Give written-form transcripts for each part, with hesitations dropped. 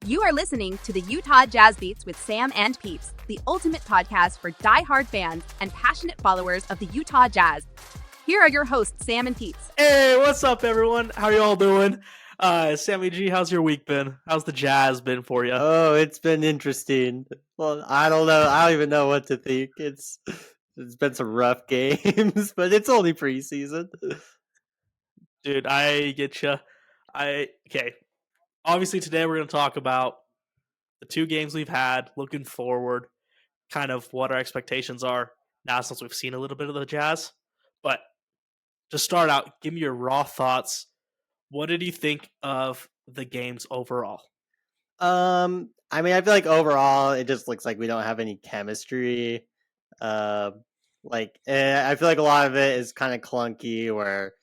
You are listening to the Utah Jazz Beats with Sam and Peeps, the ultimate podcast for diehard fans and passionate followers of the Utah Jazz. Here are your hosts, Sam and Peeps. Hey, what's up, everyone? How are you all doing? Sammy G, how's your week been? How's the Jazz been for you? Oh, it's been interesting. Well, I don't know. I don't even know what to think. It's been some rough games, but it's only preseason. Dude, I get you. Okay. Obviously, today we're going to talk about the two games we've had, looking forward, kind of what our expectations are now since we've seen a little bit of the Jazz. But to start out, give me your raw thoughts. What did you think of the games overall? I mean, I feel like overall it just looks like we don't have any chemistry. I feel like a lot of it is kind of clunky, where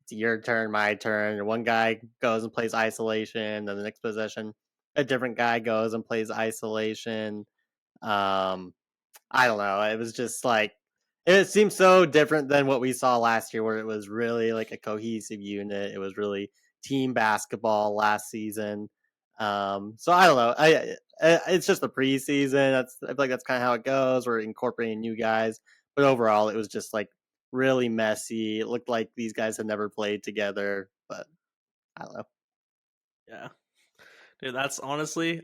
it's your turn, my turn, and one guy goes and plays isolation, then the next possession, a different guy goes and plays isolation. I don't know. It was just like it seems so different than what we saw last year, where it was really like a cohesive unit. It was really team basketball last season. So I don't know. It's just the preseason. I feel like that's kind of how it goes. We're incorporating new guys, but overall, it was just like really messy. It looked like these guys had never played together, but I don't know. Yeah, dude, that's honestly,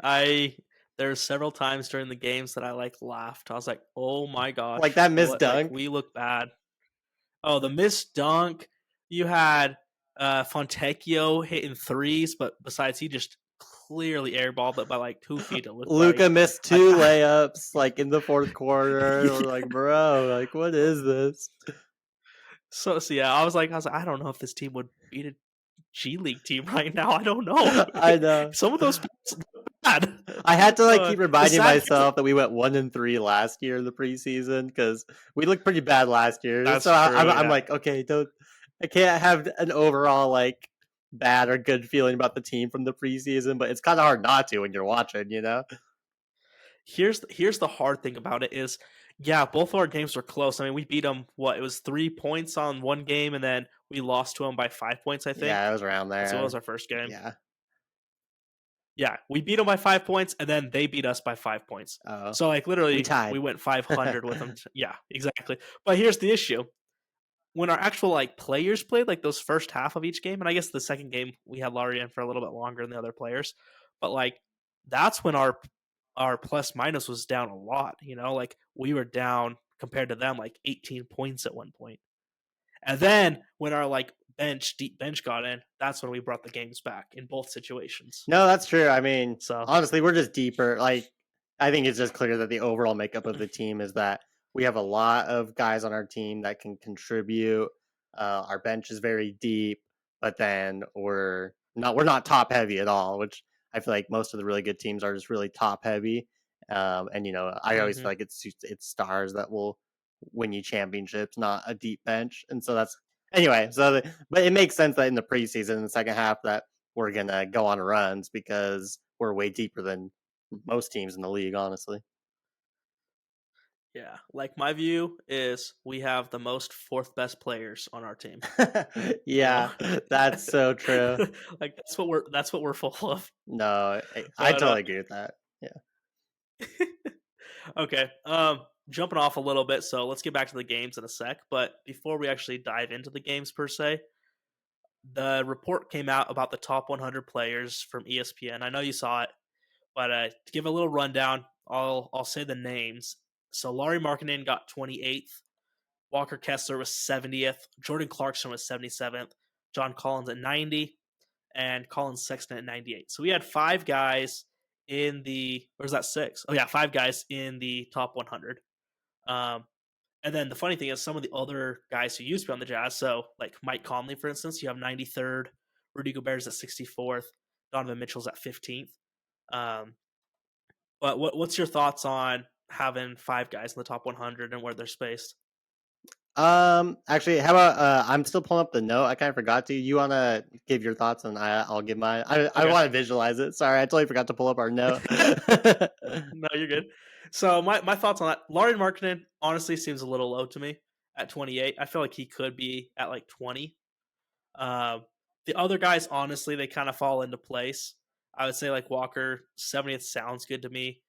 there's several times during the games that I laughed. I was like, oh my gosh, Like that missed dunk. we look bad. Oh, the missed dunk. You had Fontecchio hitting threes, but besides, he just clearly airballed it by 2 feet. It looked Luka missed 2 I- layups in the fourth quarter. Yeah. We're like, bro, what is this? So yeah, I was like, I don't know if this team would beat a G League team right now. I don't know. I know. Some of those look bad. I had to keep reminding sad- myself that we went 1-3 last year in the preseason, because we looked pretty bad last year. That's so true, I'm yeah. like, okay, I can't have an overall bad or good feeling about the team from the preseason, but it's kind of hard not to when you're watching, you know? Here's the hard thing about it is, yeah, both of our games were close. I mean, we beat them. It was 3 points on one game, and then we lost to them by 5 points. I think. Yeah, it was around there. So it was our first game. Yeah, we beat them by 5 points, and then they beat us by 5 points. Oh. So literally, tied. we went 500 with them. Yeah, exactly. But here's the issue: when our actual players played, those first half of each game, and I guess the second game we had Laurie in for a little bit longer than the other players, but that's when our plus minus was down a lot. We were down compared to them 18 points at one point. And then when our deep bench got in, that's when we brought the games back in both situations. No, that's true. I mean, So honestly, we're just deeper. I think it's just clear that the overall makeup of the team is that we have a lot of guys on our team that can contribute. Our bench is very deep, but then we're not top heavy at all, which I feel like most of the really good teams are just really top heavy. I always feel like it's stars that will win you championships, not a deep bench. And so that's anyway. But it makes sense that in the preseason, in the second half, that we're gonna go on runs because we're way deeper than most teams in the league, honestly. yeah, my view is we have the most fourth best players on our team. Yeah, that's so true. that's what we're full of. No, I totally agree with that. Yeah. Okay. Jumping off a little bit, so let's get back to the games in a sec. But before we actually dive into the games per se, the report came out about the top 100 players from ESPN. I know you saw it, but to give a little rundown, I'll say the names. So Lauri Markkanen got 28th, Walker Kessler was 70th, Jordan Clarkson was 77th, John Collins at 90, and Colin Sexton at 98. So we had 5 guys in the, or is that 6? Oh yeah, 5 guys in the top 100. And then the funny thing is some of the other guys who used to be on the Jazz, so Mike Conley, for instance, you have 93rd, Rudy Gobert's at 64th, Donovan Mitchell's at 15th. But what's your thoughts on having 5 guys in the top 100 and where they're spaced? Actually, how about I'm still pulling up the note. I kind of forgot to. You want to give your thoughts and I'll give mine. I want to visualize it. Sorry, I totally forgot to pull up our note. No, you're good. So my thoughts on that. Lauri Markkanen honestly seems a little low to me at 28. I feel like he could be at 20. The other guys, honestly, they kind of fall into place. I would say like Walker 70th sounds good to me.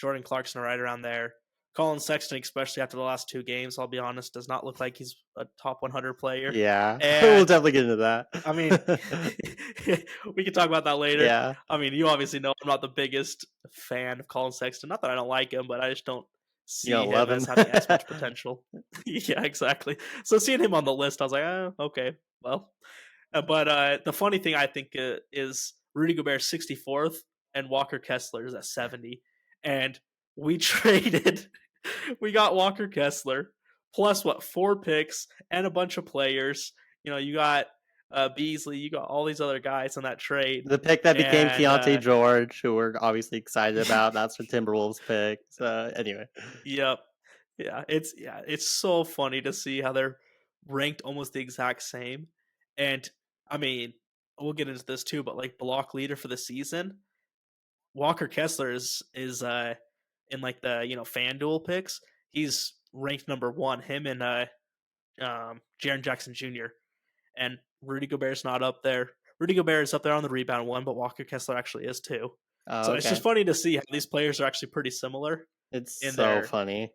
Jordan Clarkson right around there. Colin Sexton, especially after the last 2 games, I'll be honest, does not look like he's a top 100 player. Yeah, we'll And definitely get into I mean, that. we can talk about that later. Yeah, I mean, you obviously know I'm not the biggest fan of Colin Sexton. Not that I don't like him, but I just don't you see don't love him as him. having as much potential. Yeah, exactly. So seeing him on the list, I was like, oh, okay, well. But the funny thing I think is Rudy Gobert 64th and Walker Kessler is at 70. And we traded, we got Walker Kessler plus what, 4 picks and a bunch of players. You got Beasley, you got all these other guys in that trade. The pick that became And Keontae George, who we're obviously excited about. That's the Timberwolves pick. So anyway, yep. It's so funny to see how they're ranked almost the exact same. And I mean, we'll get into this too, but like block leader for the season, Walker Kessler is in like the FanDuel picks, he's ranked number 1. Him and Jaren Jackson Jr. and Rudy Gobert's not up there. Rudy Gobert is up there on the rebound one, but Walker Kessler actually is too. So it's okay, just funny to see how these players are actually pretty similar it's in so their funny.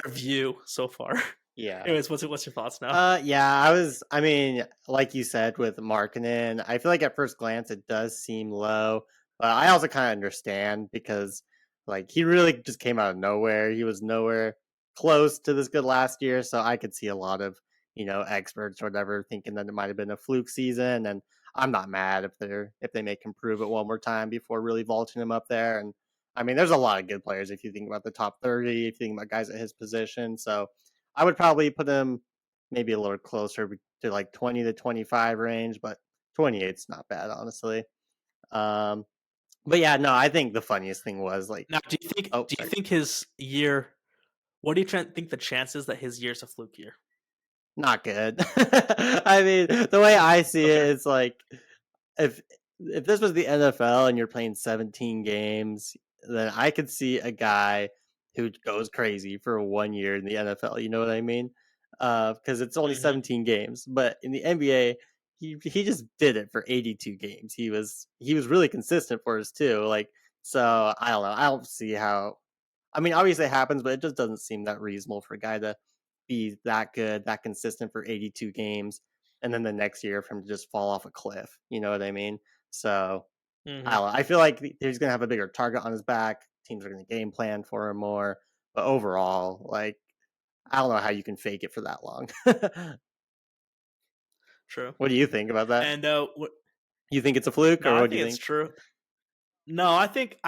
view so far. Yeah. Anyways, what's your thoughts now? Yeah, I mean, like you said with Markkanen, I feel like at first glance it does seem low, but I also kind of understand because like he really just came out of nowhere. He was nowhere close to this good last year, so I could see a lot of, experts or whatever thinking that it might have been a fluke season, and I'm not mad if they make him prove it one more time before really vaulting him up there. And I mean, there's a lot of good players if you think about the top 30, if you think about guys at his position, so I would probably put him maybe a little closer to like 20 to 25 range, but 28's not bad, honestly. Um, but yeah, no, I think the funniest thing was like, Now, do you think oh, do you sorry, think his year? What do you think the chances that his year's a fluke year? not good. I mean, the way I see it Okay. is like if if this was the NFL and you're playing 17 games, then I could see a guy who goes crazy for 1 year in the NFL. You know what I mean? Because it's only Hmm. 17 games, but in the NBA, he just did it for 82 games. He was really consistent for us too. Like so, I don't know. I don't see how. I mean, obviously it happens, but it just doesn't seem that reasonable for a guy to be that good, that consistent for 82 games, and then the next year for him to just fall off a cliff. You know what I mean? So I Hmm. don't know. I feel like he's going to have a bigger target on his back. Teams are going to game plan for him more. But overall, like, I don't know how you can fake it for that long. True. What do you think about that? And You think it's a fluke, no, or I what do think you it's think? true. No, I think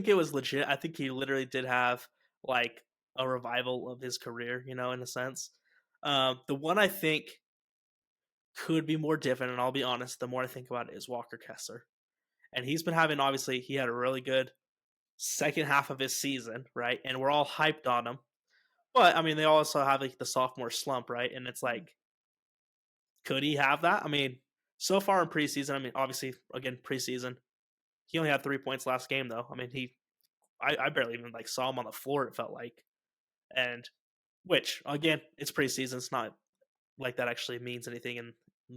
it was legit. I think he literally did have like a revival of his career, in a sense. The one I think could be more different, and I'll be honest, the more I think about it, is Walker Kessler. And he's been having, obviously, he had a really good second half of his season, right? And we're all hyped on him. But I mean, they also have like the sophomore slump, right? And it's like, could he have that? I mean, so far in preseason, I mean, obviously, again, preseason, he only had 3 points last game, though. I mean, I barely even like saw him on the floor. It felt like, and which again, it's preseason. It's not like that actually means anything in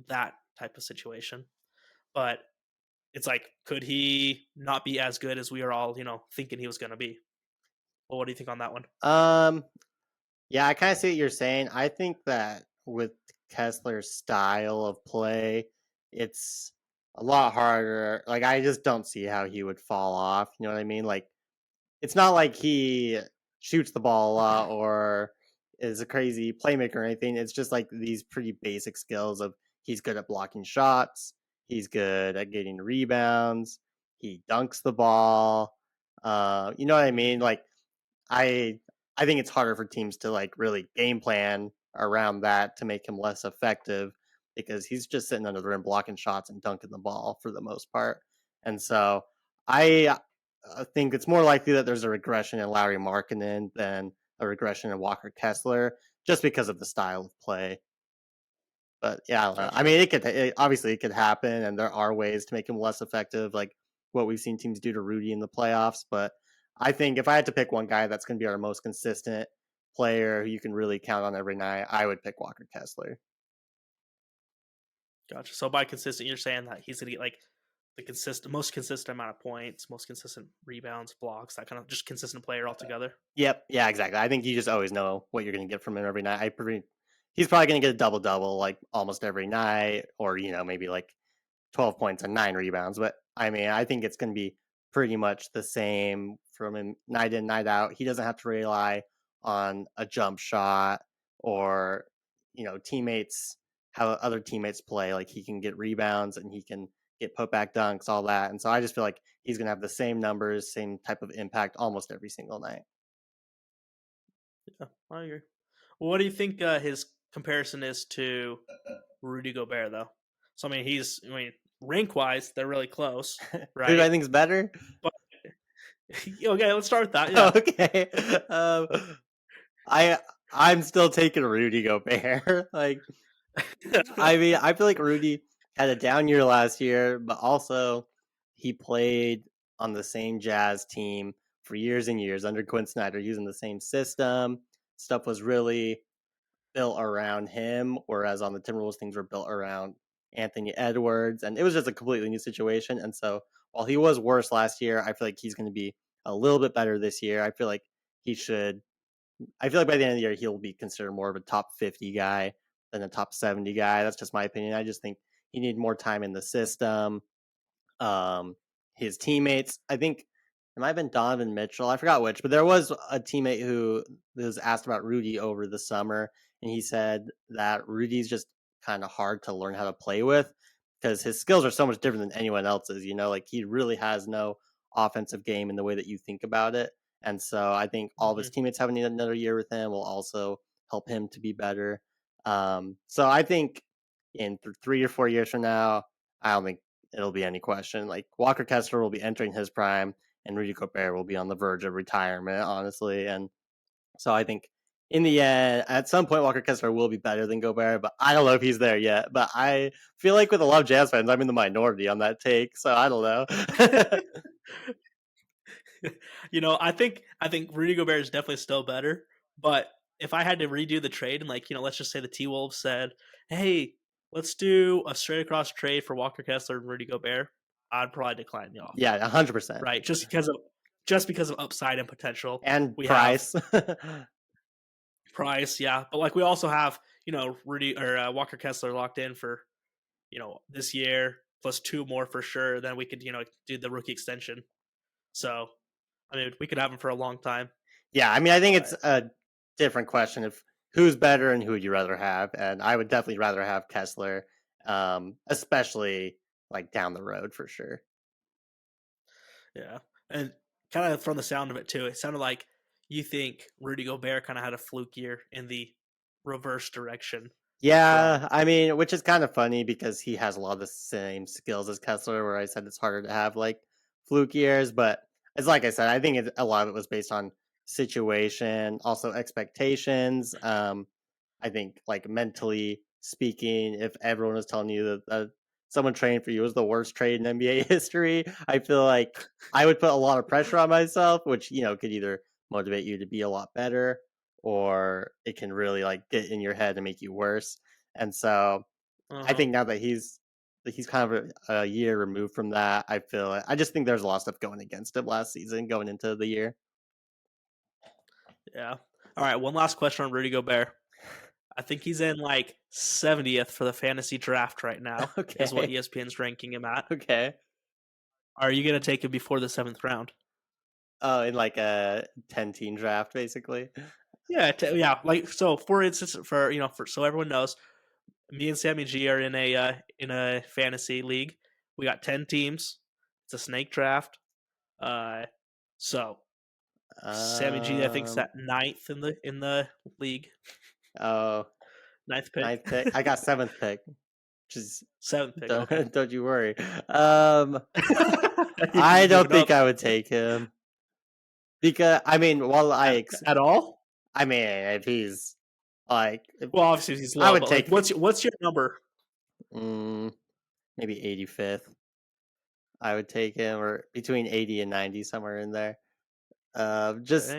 that type of situation. But it's like, could he not be as good as we are all, thinking he was going to be? Well, what do you think on that one? Um, yeah, I kind of see what you're saying. I think that with Kessler's style of play, it's a lot harder. Like, I just don't see how he would fall off. You know what I mean? Like, it's not like he shoots the ball a lot or is a crazy playmaker or anything. It's just like these pretty basic skills of he's good at blocking shots, he's good at getting rebounds, he dunks the ball. You know what I Mm-hmm. mean? Like I I think it's harder for teams to like really game plan around that to make him less effective because he's just sitting under the rim blocking shots and dunking the ball for the most part. And so I think it's more likely that there's a regression in Larry Markkinen than a regression in Walker Kessler just because of the style of play. But yeah, I don't know. I Gotcha. mean, obviously it could happen, and there are ways to make him less effective, like what we've seen teams do to Rudy in the playoffs. But I think if I had to pick one guy that's going to be our most consistent player who you can really count on every night, I would pick Walker Kessler. Gotcha. So by consistent, you're saying that he's gonna get like most consistent amount of points, most consistent rebounds, blocks, that kind of just consistent player altogether. Yep. Yeah, exactly. I think you just always know what you're going to get from him every night. He's probably going to get a double like almost every night, or maybe like 12 points and 9 rebounds. But I mean, I think it's going to be pretty much the same from him night in, night out. He doesn't have to rely on a jump shot or teammates, how other teammates play. Like, he can get rebounds and he can get putback dunks, all that. And so I just feel like he's going to have the same numbers, same type of impact almost every single night. Yeah, I agree. Well, what do you think his comparison is to Rudy Gobert, though? So, I mean, rank-wise, they're really close, right? Who do I think is better? But, okay, let's start with that. Yeah. Okay. I'm still taking Rudy Gobert. Like, I mean, I feel like Rudy had a down year last year, but also he played on the same Jazz team for years and years under Quinn Snyder, using the same system. Stuff was really built around him, whereas on the Timberwolves, things were built around Anthony Edwards, and it was just a completely new situation. And so while he was worse last year, I feel like he's going to be a little bit better this year. I feel like by the end of the year, he'll be considered more of a top 50 guy than a top 70 guy. That's just my opinion. I just think he needed more time in the system. His teammates, I think it might have been Donovan Mitchell, I forgot which, but there was a teammate who was asked about Rudy over the summer, and he said that Rudy's just kind of hard to learn how to play with because his skills are so much different than anyone else's. Like, he really has no offensive game in the way that you think about it. And so I think all of his teammates having another year with him will also help him to be better. So I think in 3 or 4 years from now, I don't think it'll be any question. Like, Walker Kessler will be entering his prime, and Rudy Gobert will be on the verge of retirement, honestly. And so I think in the end, at some point, Walker Kessler will be better than Gobert, but I don't know if he's there yet. But I feel like with a lot of Jazz fans, I'm in the minority on that take, so I don't know. I think Rudy Gobert is definitely still better, but if I had to redo the trade and let's just say the T-Wolves said, "Hey, let's do a straight across trade for Walker Kessler and Rudy Gobert," I'd probably decline the offer. Yeah, 100%. Right, just because of upside and potential and price. Price, yeah, but we also have Rudy or Walker Kessler locked in for this year plus 2 more for sure. Then we could do the rookie extension. So I mean, we could have him for a long time. Yeah, I mean, I think it's a different question of who's better and who would you rather have, and I would definitely rather have Kessler, especially down the road for sure. Yeah, and kind of from the sound of it too, it sounded like you think Rudy Gobert kind of had a fluke year in the reverse direction. Yeah, I mean, which is kind of funny because he has a lot of the same skills as Kessler, where I said it's harder to have fluke years, but it's like I said, I think a lot of it was based on situation, also expectations. I think mentally speaking, if everyone was telling you that someone trading for you was the worst trade in NBA history, I feel like I would put a lot of pressure on myself, which could either motivate you to be a lot better, or it can really get in your head and make you worse. And so I think now that he's kind of a year removed from that, I just think there's a lot of stuff going against him last season going into the year. Yeah. All right, one last question on Rudy Gobert. I think he's in 70th for the fantasy draft right now. Okay. Is what ESPN's ranking him at. Okay. Are you going to take him before the 7th round? Oh, in a 10-team draft, basically. Yeah, so for instance, so everyone knows, me and Sammy G are in a fantasy league. We got 10 teams. It's a snake draft. So Sammy G, I think, is at 9th in the league. Oh, 9th pick. 9th pick. I got 7th pick. Which is 7th pick. Don't you worry. I don't think I would take him because I mean, at all. I mean, if he's well, obviously he's low. I would take. What's your number? Maybe 85th. I would take him, or between 80 and 90, somewhere in there. Just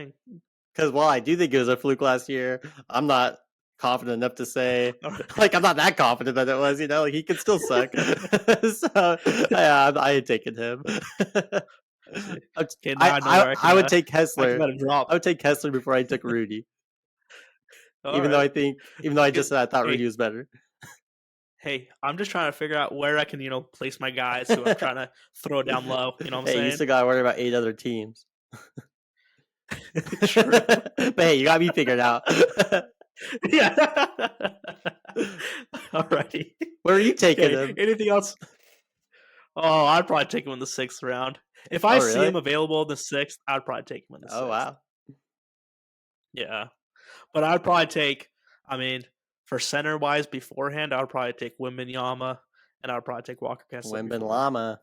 because while I do think it was a fluke last year, I'm not confident enough to say. All right. Like, I'm not that confident that it was, like he could still suck. So yeah, I ain't taking him. I see. I, Okay, now I know where I would take I can Kessler. let it drop. I would take Kessler before I took Rudy. All Even though right. I just said I thought Rudy Hey, was better. hey, I'm just trying to figure out where I can, place my guys who I'm trying to throw down low. You know what I'm Hey, you saying? still gotta worry about 8 other teams. True. But hey, you got me figured out. Yeah. Alrighty. Where are you taking Okay. him? Anything else? Oh, I'd probably take him in the 6th round. If I Oh, see really? him available in the 6th, I'd probably take him in the Oh, 6th. wow. Yeah. But I'd probably take, I mean, for center wise beforehand, I would probably take Wembanyama and I would probably take Walker Kessler Wemben before. Llama.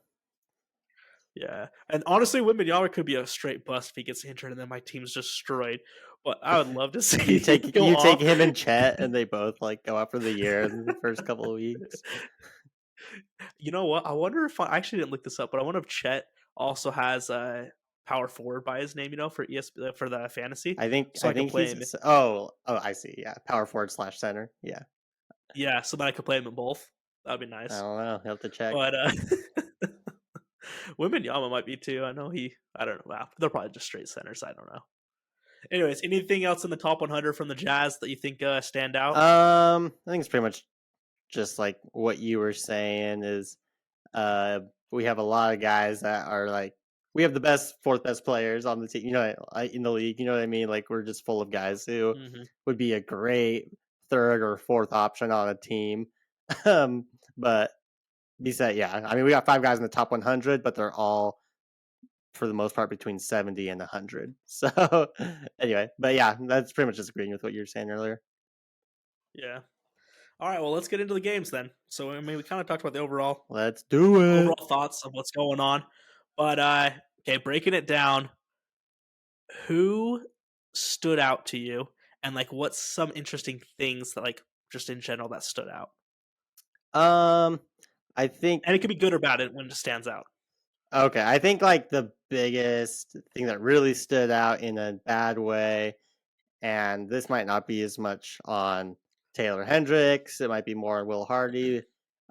Yeah. And honestly, Wembanyama could be a straight bust if he gets injured and then my team's destroyed. But I would love to see You him take go off. him and Chet, and they both like go out for the year in the first couple of weeks. You know what? I wonder if I actually didn't look this up, but I wonder if Chet also has a power forward by his name, for for the fantasy. So I could play him. He's I see. Yeah, power forward / center. Yeah, Yeah, so then I could play him in both. That'd be I nice. don't know. You have to check. But Wembanyama might be too. I know I don't know. Wow, they're probably just straight centers. I don't know. Anyways, anything else in the top 100 from the Jazz that you think stand out? I think it's pretty much just like what you were saying is uh we have a lot of guys that are like we have the fourth best players on the team, in the league, you know what I mean? Like we're just full of guys who Hmm. would be a great third or fourth option on a team. But besides, yeah, I mean we got 5 guys in the top 100, but they're all for the most part between 70 and 100. So anyway, but yeah, that's pretty much just agreeing with what you were saying earlier. Yeah. All right. Well, let's get into the games then. So I mean, we kind of talked about the Let's do it. overall thoughts of what's going on, but okay, breaking it down. Who stood out to you, and like, what's some interesting things that like just in general that stood out? Um, I think And it could be good or bad when it just stands out. Okay, I think like the biggest thing that really stood out in a bad way, and this might not be as much on Taylor Hendricks, it might be more on Will Hardy,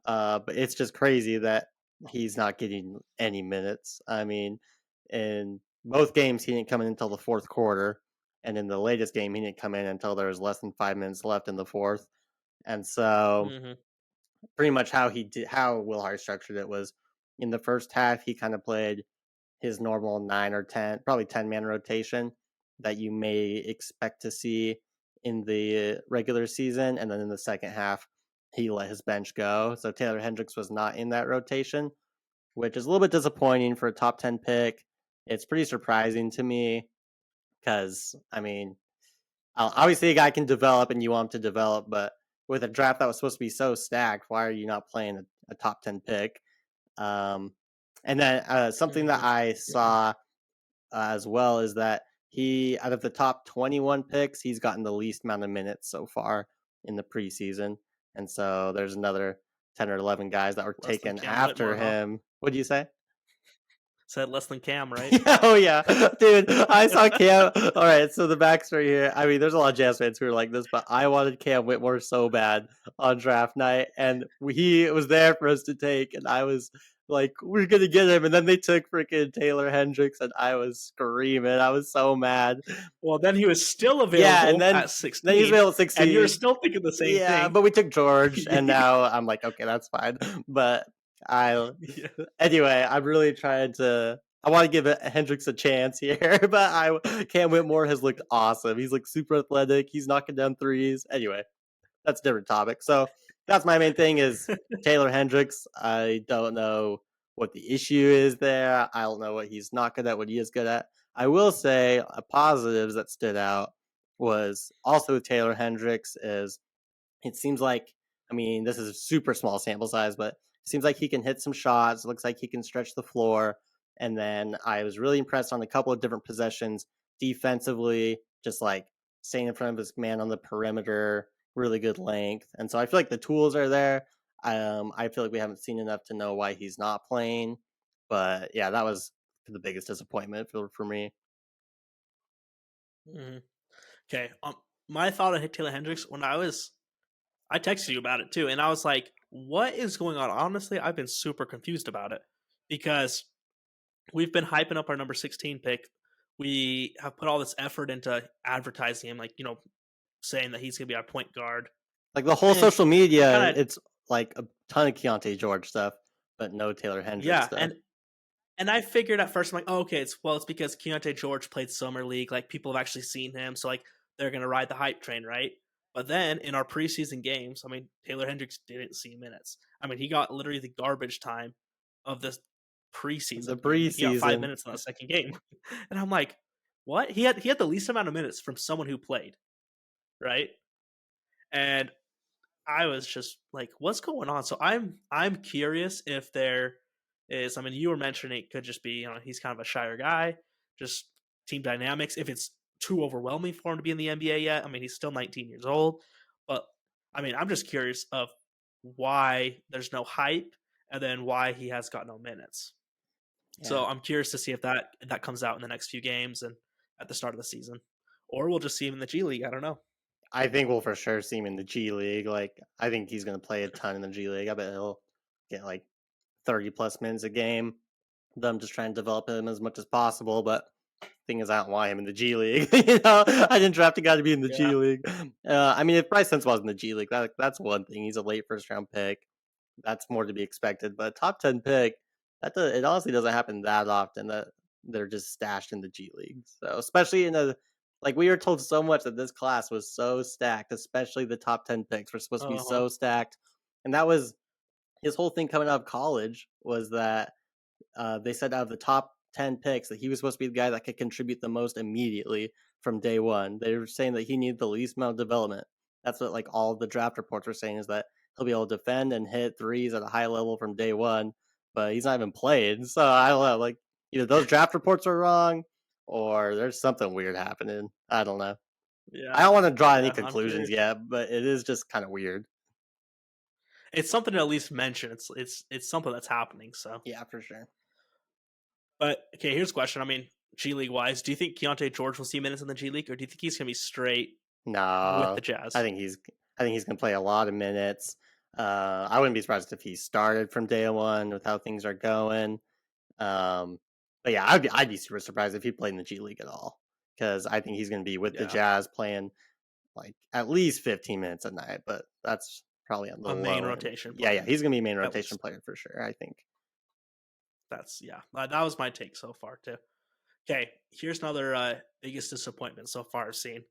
but it's just crazy that he's not getting any minutes. I mean, in both games, he didn't come in until the fourth quarter, and in the latest game, he didn't come in until there was less than 5 minutes left in the fourth. And so Hmm. pretty much how Will Hardy structured it was in the first half, he kind of played his normal 9 or 10, probably 10-man rotation that you may expect to see in the regular season. And then in the second half, he let his bench go. So Taylor Hendricks was not in that rotation, which is a little bit disappointing for a top 10 pick. It's pretty surprising to me because, I mean, obviously a guy can develop and you want him to develop, but with a draft that was supposed to be so stacked, why are you not playing a top 10 pick? Um, and then something that Hmm. I saw as well is that he, out of the top 21 picks, he's gotten the least amount of minutes so far in the preseason. And so there's another 10 or 11 guys that were Less than taken Cam after Whitmore, huh? him. What do you say? Said less than Cam, right? Yeah, oh yeah, dude. I saw Cam. All right, so the backstory here. I mean, there's a lot of Jazz fans who are like this, but I wanted Cam Whitmore so bad on draft night, and he was there for us to take, and I was like, we're gonna get him, and then they took freaking Taylor Hendricks, and I was screaming. I was so mad. Well, then he was still Yeah, and available at then he's 16, available at and you were 16. still thinking the same Yeah, thing. but we took George, and now I'm like, okay, that's fine. But I Yeah. anyway, I'm really trying to. I want to give Hendricks a chance here, but Cam Whitmore has looked awesome. He's like super athletic. He's knocking down threes. Anyway, that's a different topic. So that's my main thing is Taylor Hendricks. I don't know what the issue is there. I don't know what he's not good at, what he is good at. I will say a positives that stood out was also Taylor Hendricks is it seems like, I mean, this is a super small sample size, but it seems like he can hit some shots. It looks like he can stretch the floor. And then I was really impressed on a couple of different possessions defensively, just like staying in front of his man on the perimeter, really good length. And so I feel like the tools are there. I feel like we haven't seen enough to know why he's not playing. But yeah, that was the biggest disappointment for me. Mhm. Okay. my thought on Taylor Hendricks I texted you about it too, and I was like, what is going on? Honestly, I've been super confused about it because we've been hyping up our number 16 pick. We have put all this effort into advertising him, like, saying that he's going to be our point guard. Like the whole And social media, kind of, it's like a ton of Keontae George stuff, but no Taylor Hendricks yeah. stuff. And I figured at first, I'm like, oh, okay, it's because Keontae George played Summer League. Like, people have actually seen him. So, like, they're going to ride the hype train, right? But then in our preseason games, I mean, Taylor Hendricks didn't see minutes. I mean, he got literally the garbage time of this preseason. The He got 5 preseason. minutes in the second game. And I'm like, what? He had the least amount of minutes from someone who played, right? And I was just like, what's going on? So I'm curious if there is. I mean, you were mentioning it could just be, he's kind of a shyer guy, just team dynamics. If it's too overwhelming for him to be in the NBA yet, I mean, he's still 19 years old. But I mean, I'm just curious of why there's no hype, and then why he has got no minutes. Yeah. So I'm curious to see if that comes out in the next few games and at the start of the season, or we'll just see him in the G League. I don't know. I think we'll for sure see him in the G League. Like, I think he's going to play a ton in the G League. I bet he'll get like 30 plus minutes a game. Them just trying to develop him as much as possible. But thing is, I don't want him in the G League. I didn't draft a guy to be in the G League. I mean, if Bryce Sensewell's in the G League, that's one thing. He's a late first round pick. That's more to be expected. But top 10 pick, it honestly doesn't happen that often that they're just stashed in the G League. So especially like we were told so much that this class was so stacked, especially the top 10 picks were supposed to be so stacked. And that was his whole thing coming out of college, was that they said out of the top 10 picks that he was supposed to be the guy that could contribute the most immediately from day one. They were saying that he needed the least amount of development. That's what like all the draft reports were saying, is that he'll be able to defend and hit threes at a high level from day one, but he's not even played. So I don't know, like either those draft reports are wrong or there's something weird happening. I don't know. Yeah, I don't want to draw any conclusions yet, but it is just kind of weird. It's something to at least mention. It's something that's happening. So yeah, for sure. But okay, here's a question. I mean, G League wise, do you think Keontae George will see minutes in the G League, or do you think he's gonna be straight with the Jazz? I think he's gonna play a lot of minutes. I wouldn't be surprised if he started from day one with how things are going. But yeah, I'd be super surprised if he played in the G League at all, because I think he's gonna be with the Jazz playing like at least 15 minutes a night. But that's probably on the main rotation. Yeah, he's gonna be a main rotation player for sure, I think. That was my take so far too. Okay, here's another biggest disappointment so far I've seen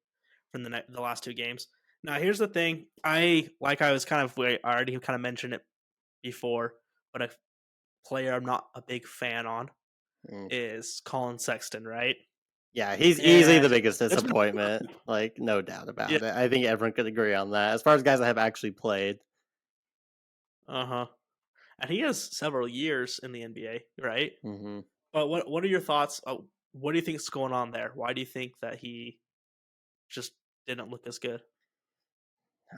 from the last two games. Now, here's the thing. I already kind of mentioned it before, but a player I'm not a big fan on is Colin Sexton, right? Yeah, he's easily the biggest disappointment. Like, no doubt about it. I think everyone could agree on that. As far as guys that have actually played. And he has several years in the NBA, right? Mm-hmm. But what are your thoughts? What do you think is going on there? Why do you think that he just didn't look as good?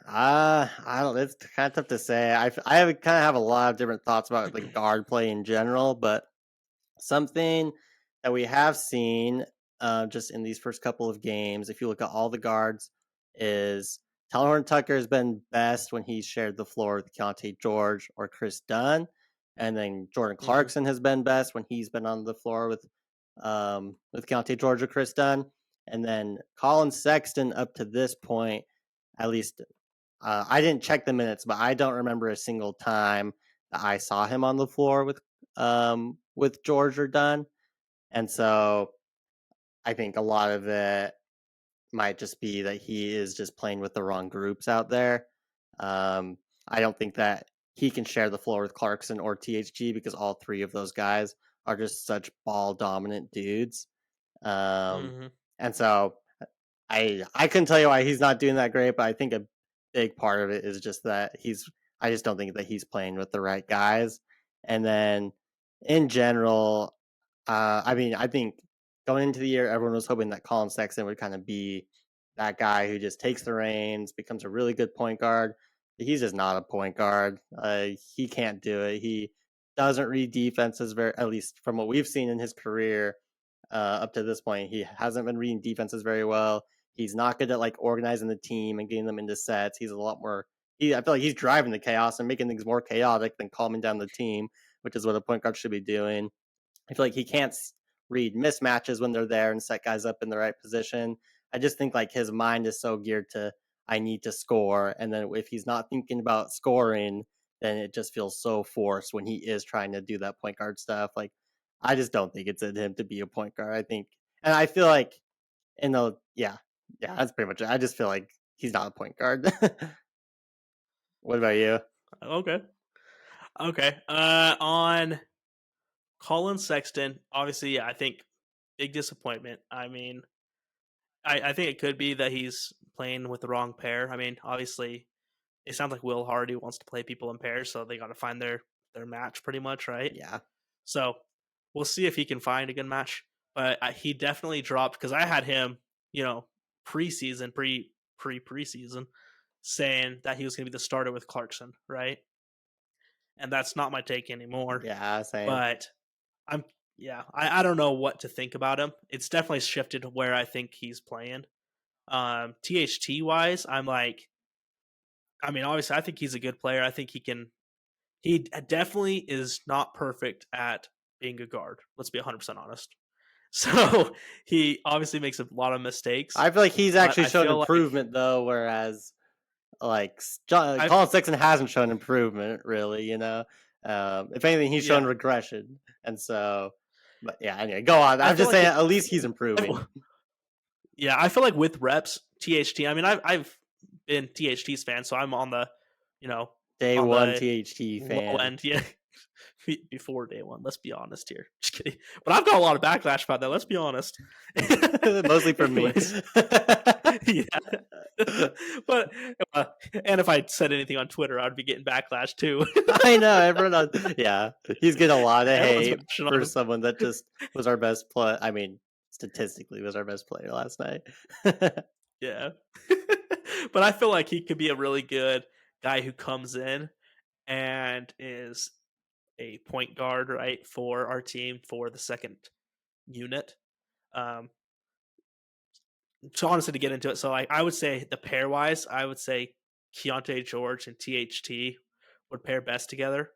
I don't. It's kind of tough to say. I kind of have a lot of different thoughts about like guard play in general, but something that we have seen just in these first couple of games, if you look at all the guards, is Tyler Horton-Tucker has been best when he's shared the floor with Keontae George or Chris Dunn, and then Jordan Clarkson has been best when he's been on the floor with Keontae George or Chris Dunn, and then Colin Sexton up to this point, at least. I didn't check the minutes, but I don't remember a single time that I saw him on the floor with George or Dunn. And so I think a lot of it might just be that he is just playing with the wrong groups out there. I don't think that he can share the floor with Clarkson or THG, because all three of those guys are just such ball dominant dudes. And so I couldn't tell you why he's not doing that great, but I think a big part of it is just that I just don't think that he's playing with the right guys. And then in general, I mean, I think going into the year, everyone was hoping that Colin Sexton would kind of be that guy who just takes the reins, becomes a really good point guard. He's just not a point guard. He can't do it. He doesn't read defenses at least from what we've seen in his career up to this point. He hasn't been reading defenses very well. He's not good at like organizing the team and getting them into sets. He's a lot more. I feel like he's driving the chaos and making things more chaotic than calming down the team, which is what a point guard should be doing. I feel like he can't read mismatches when they're there and set guys up in the right position. I just think like his mind is so geared to I need to score, and then if he's not thinking about scoring, then it just feels so forced when he is trying to do that point guard stuff. Like I just don't think it's in him to be a point guard. I think, and I feel like in the yeah, that's pretty much it. I just feel like he's not a point guard. What about you? Okay. On Colin Sexton, obviously, yeah, I think big disappointment. I mean, I think it could be that he's playing with the wrong pair. I mean, obviously, it sounds like Will Hardy wants to play people in pairs, so they got to find their match pretty much, right? Yeah, So we'll see if he can find a good match. But he definitely dropped because I had him, preseason, preseason, saying that he was going to be the starter with Clarkson, right? And that's not my take anymore. yeah, same. But I'm I don't know what to think about him. It's definitely shifted where I think he's playing. THT wise, I'm like, I mean, obviously, I think he's a good player. I think he can. He definitely is not perfect at being a guard. Let's be 100% honest. So he obviously makes a lot of mistakes. I feel like he's actually I shown feel like- improvement though, whereas like I- Colin Sexton hasn't shown improvement really. If anything, he's shown Yeah. regression, and so. But yeah, anyway, go on. I I'm feel just like saying, at least he's improving. Yeah, I feel like with reps, THT. I mean, I've been THT's fan, so I'm on the, Day on one the THT low fan. end. Yeah, before day one. Let's be honest here. Just kidding. But I've got a lot of backlash about that. Let's be honest. Mostly from me. Yeah. But and if I said anything on Twitter, I'd be getting backlash too. I know everyone. Yeah, he's getting a lot of Everyone's hate been shit on for him. someone that just was our best player. I mean, statistically, was our best player last night. Yeah. But I feel like he could be a really good guy who comes in and is a point guard, right, for our team for the second unit. Um, so honestly, to get into it, so I would say the pair wise, I would say Keontae George and THT would pair best together,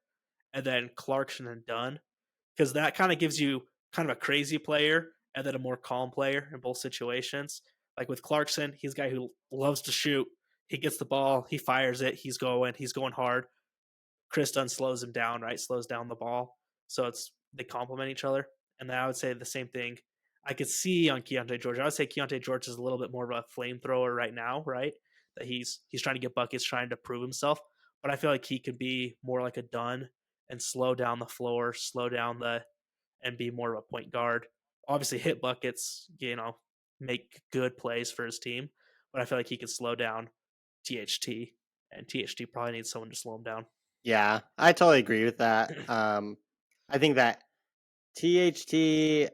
and then Clarkson and Dunn, because that kind of gives you kind of a crazy player and then a more calm player in both situations. Like with Clarkson, he's a guy who loves to shoot. He gets the ball, he fires it, he's going hard. Chris Dunn slows him down, right? Slows down the ball. So they complement each other. And then I would say the same thing I could see on Keontae George. I would say Keontae George is a little bit more of a flamethrower right now, right? That he's trying to get buckets, trying to prove himself. But I feel like he could be more like a Dunn and slow down the floor, and be more of a point guard. Obviously hit buckets, make good plays for his team. But I feel like he could slow down THT, and THT probably needs someone to slow him down. Yeah, I totally agree with that. I think that THT,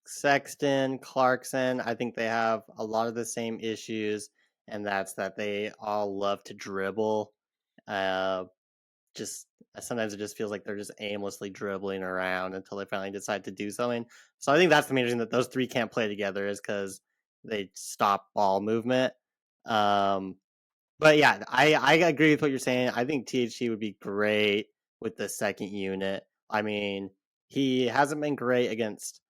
Sexton, Clarkson, I think they have a lot of the same issues, and that's that they all love to dribble. Just sometimes it just feels like they're just aimlessly dribbling around until they finally decide to do something. So I think that's the main reason that those three can't play together is because they stop ball movement. But yeah, I agree with what you're saying. I think THC would be great with the second unit. I mean, he hasn't been great against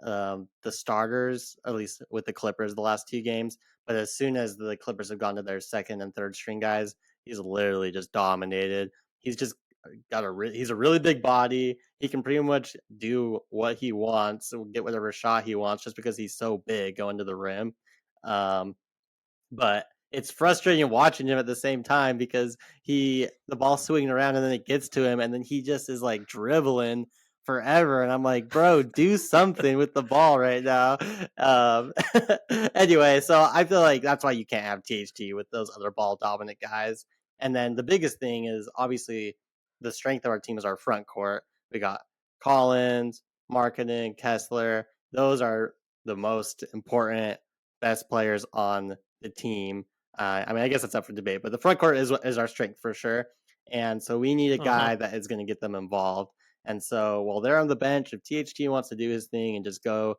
the starters, at least with the Clippers the last two games. But as soon as the Clippers have gone to their second and third string guys, he's literally just dominated. He's just he's a really big body. He can pretty much do what he wants, get whatever shot he wants, just because he's so big going to the rim. But it's frustrating watching him at the same time because the ball's swinging around and then it gets to him and then he just is like dribbling forever and I'm like, bro, do something with the ball right now. Anyway, so I feel like that's why you can't have THT with those other ball dominant guys. And then the biggest thing is obviously the strength of our team is our front court. We got Collins, Marketing, Kessler. Those are the most important, best players on the team. I mean, I guess it's up for debate, but the front court is our strength for sure. And so we need a guy that is going to get them involved. And so while they're on the bench, if THT wants to do his thing and just go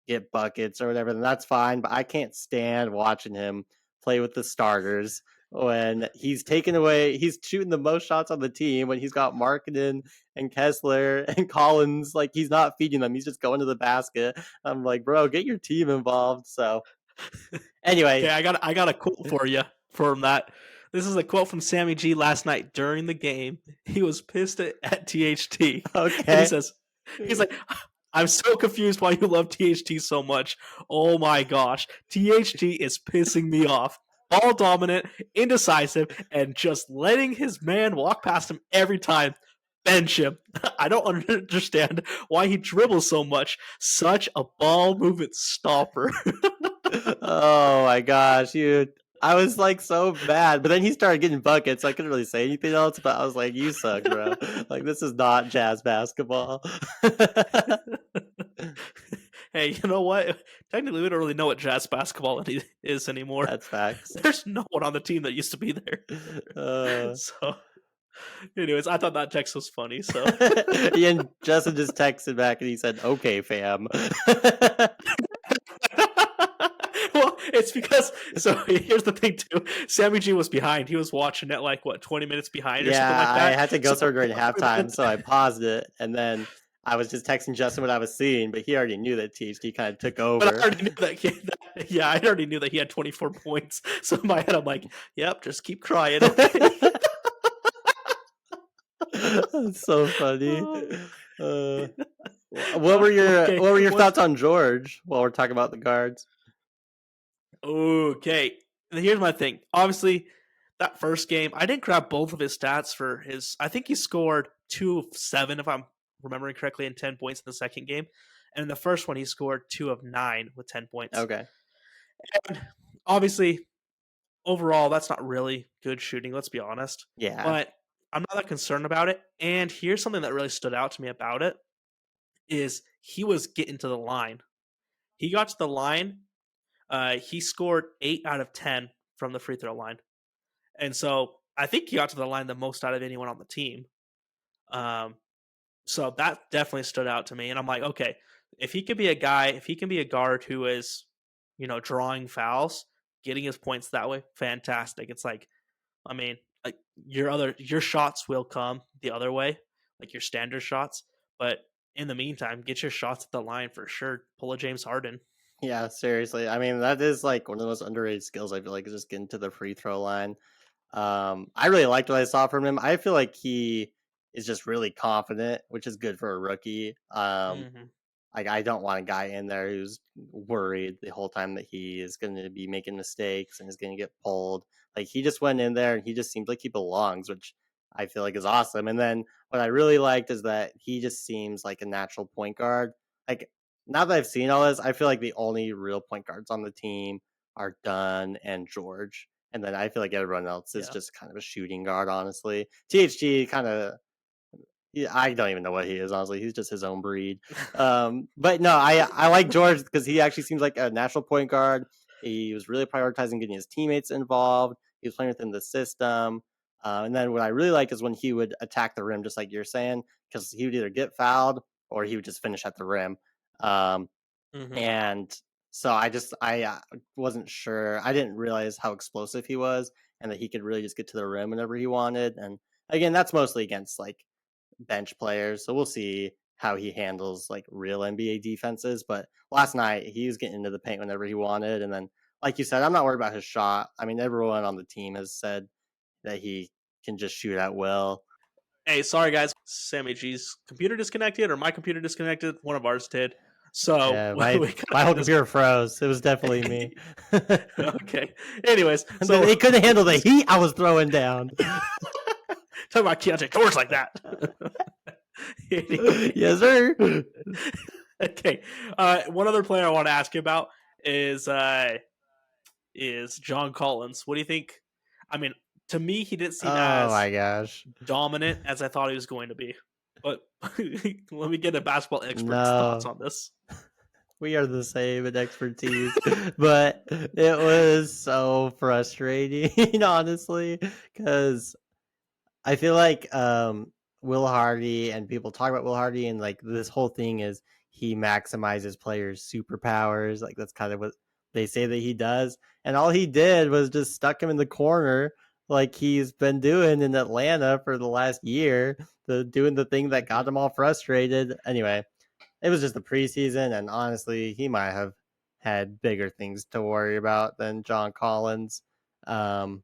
get buckets or whatever, then that's fine. But I can't stand watching him play with the starters when he's shooting the most shots on the team when he's got Markkinen and Kessler and Collins. Like, he's not feeding them. He's just going to the basket. I'm like, bro, get your team involved. So anyway. Okay, I got a quote for you from that. This is a quote from Sammy G last night during the game. He was pissed at THT. Okay. And he's like, I'm so confused why you love THT so much. Oh my gosh. THT is pissing me off. Ball dominant, indecisive, and just letting his man walk past him every time. Bench him. I don't understand why he dribbles so much. Such a ball movement stopper. Oh my gosh, dude. I was like so bad, but then he started getting buckets, so I couldn't really say anything else, but I was like, you suck, bro. Like, this is not Jazz basketball. Hey, you know what? Technically, we don't really know what Jazz basketball is anymore. That's facts. There's no one on the team that used to be there. So, anyways, I thought that text was funny. So, and Justin just texted back and he said, "Okay, fam." Well, it's because, so here's the thing too. Sammy G was behind. He was watching it like, 20 minutes behind or something like that? I had to go somewhere during halftime, so I paused it, and then I was just texting Justin what I was seeing, but he already knew that THT kind of took over. But I already knew I already knew that he had 24 points. So in my head, I'm like, yep, just keep crying. Okay? That's so funny. What were your thoughts on George while we're talking about the guards? Okay, here's my thing. Obviously, that first game, I didn't grab both of his stats for his. I think he scored 2 of 7, if I'm remembering correctly, and 10 points in the second game. And in the first one, he scored 2 of 9 with 10 points. Okay. And obviously, overall, that's not really good shooting. Let's be honest. Yeah. But I'm not that concerned about it. And here's something that really stood out to me about it: is he was getting to the line. He got to the line. He scored 8 out of 10 from the free throw line. And so I think he got to the line the most out of anyone on the team. So that definitely stood out to me. And I'm like, okay, if he can be a guard who is, drawing fouls, getting his points that way, fantastic. It's like, I mean, like your shots will come the other way, like your standard shots. But in the meantime, get your shots at the line for sure. Pull a James Harden. Yeah, seriously. I mean, that is like one of the most underrated skills, I feel like, is just getting to the free throw line. I really liked what I saw from him. I feel like he is just really confident, which is good for a rookie. Like, I don't want a guy in there who's worried the whole time that he is going to be making mistakes and is going to get pulled. Like, he just went in there and he just seems like he belongs, which I feel like is awesome. And then what I really liked is that he just seems like a natural point guard. Like, now that I've seen all this, I feel like the only real point guards on the team are Dunn and George. And then I feel like everyone else is just kind of a shooting guard, honestly. THG kind of, I don't even know what he is, honestly. He's just his own breed. But no, I like George because he actually seems like a natural point guard. He was really prioritizing getting his teammates involved. He was playing within the system. And then what I really like is when he would attack the rim, just like you're saying, because he would either get fouled or he would just finish at the rim. And so I wasn't sure. I didn't realize how explosive he was and that he could really just get to the rim whenever he wanted. And again, that's mostly against like bench players. So we'll see how he handles like real NBA defenses. But last night he was getting into the paint whenever he wanted. And then, like you said, I'm not worried about his shot. I mean, everyone on the team has said that he can just shoot at will. Hey, sorry guys, Sammy G's computer disconnected or my computer disconnected. One of ours did. So yeah, my whole computer froze. It was definitely me. Okay. Anyways, so they couldn't handle the heat I was throwing down. Talk about Keontae George like that. Yes, sir. Okay. One other player I want to ask you about is John Collins. What do you think? I mean, to me, he didn't seem as dominant as I thought he was going to be. But let me get a basketball expert's thoughts on this. We are the same in expertise, but it was so frustrating, honestly, because I feel like Will Hardy, and people talk about Will Hardy, and like this whole thing is he maximizes players' superpowers. Like that's kind of what they say that he does. And all he did was just stuck him in the corner, like he's been doing in Atlanta for the last year, doing the thing that got him all frustrated. Anyway, it was just the preseason, and honestly, he might have had bigger things to worry about than John Collins. Um,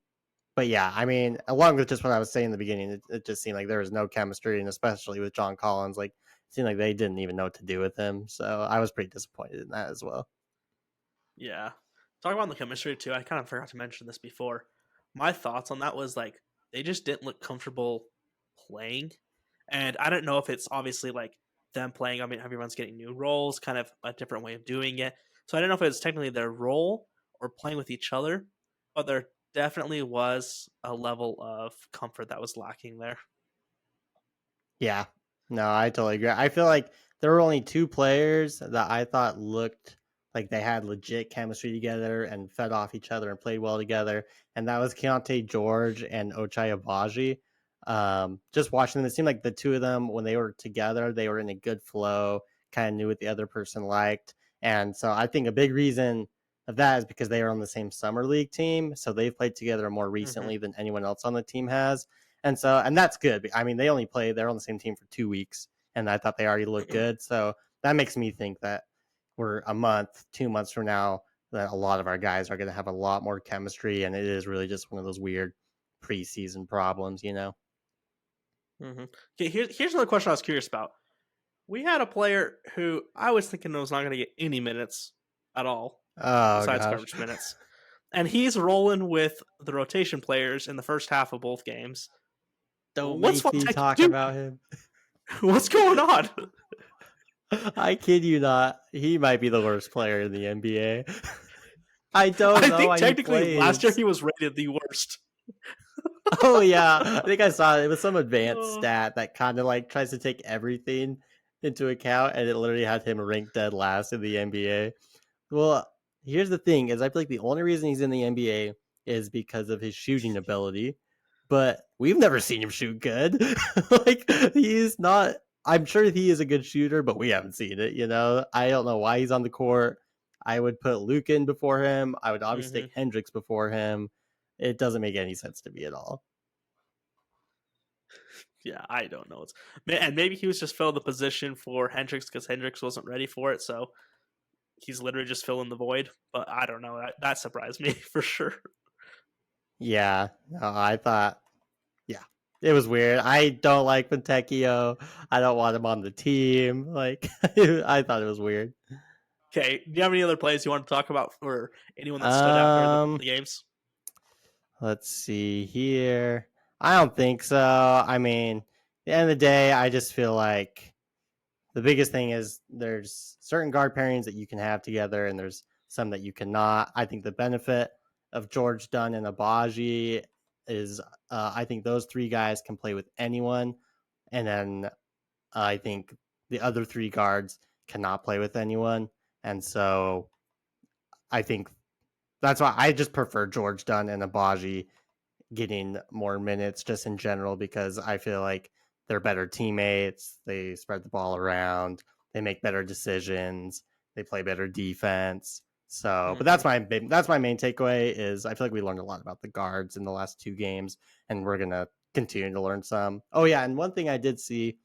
but yeah, I mean, along with just what I was saying in the beginning, it just seemed like there was no chemistry, and especially with John Collins, like it seemed like they didn't even know what to do with him. So I was pretty disappointed in that as well. Yeah. Talking about the chemistry too, I kind of forgot to mention this before. My thoughts on that was like they just didn't look comfortable playing. And I don't know if it's obviously like them playing. I mean, everyone's getting new roles, kind of a different way of doing it. So I don't know if it's technically their role or playing with each other, but there definitely was a level of comfort that was lacking there. Yeah, no, I totally agree. I feel like there were only two players that I thought looked like they had legit chemistry together and fed off each other and played well together, and that was Keontae George and Ochai Agbaji. Just watching them, it seemed like the two of them, when they were together, they were in a good flow, kind of knew what the other person liked. And so I think a big reason of that is because they are on the same summer league team. So they've played together more recently than anyone else on the team has. And that's good. I mean, they're on the same team for 2 weeks, and I thought they already looked good. So that makes me think that we're a month, 2 months from now, that a lot of our guys are going to have a lot more chemistry, and it is really just one of those weird preseason problems, you know? Okay, here's another question I was curious about. We had a player who I was thinking was not going to get any minutes at all, Oh, besides gosh. garbage minutes. And he's rolling with the rotation players in the first half of both games. Don't What's make me Fontaine talk doing? about him. What's going on? I kid you not. He might be the worst player in the NBA. I don't I know think why he technically last year plays. he was rated the worst. Oh yeah, I think I saw it. It was some advanced Oh. stat that kind of like tries to take everything into account, and it literally had him ranked dead last in the NBA. Well, here's the thing: is I feel like the only reason he's in the NBA is because of his shooting ability, but we've never seen him shoot good. Like he's not. I'm sure he is a good shooter, but we haven't seen it. You know, I don't know why he's on the court. I would put Luke in before him. I would obviously take Hendricks before him. It doesn't make any sense to me at all. Yeah, I don't know. And maybe he was just filling the position for Hendricks because Hendricks wasn't ready for it, so he's literally just filling the void. But I don't know. That surprised me for sure. Yeah, no, I thought, yeah, it was weird. I don't like Fontecchio. I don't want him on the team. Like, I thought it was weird. Okay, do you have any other plays you want to talk about or anyone that stood out during Um, the games? let's see here. I don't think so. I mean, at the end of the day, I just feel like the biggest thing is there's certain guard pairings that you can have together, and there's some that you cannot. I think the benefit of George Dunn and Abaji is I think those three guys can play with anyone, and then I think the other three guards cannot play with anyone, and so I think that's why I just prefer George Dunn and Abaji getting more minutes just in general because I feel like they're better teammates. They spread the ball around. They make better decisions. They play better defense. So, but that's my main takeaway is I feel like we learned a lot about the guards in the last two games, and we're gonna continue to learn some. Oh yeah, and one thing I did see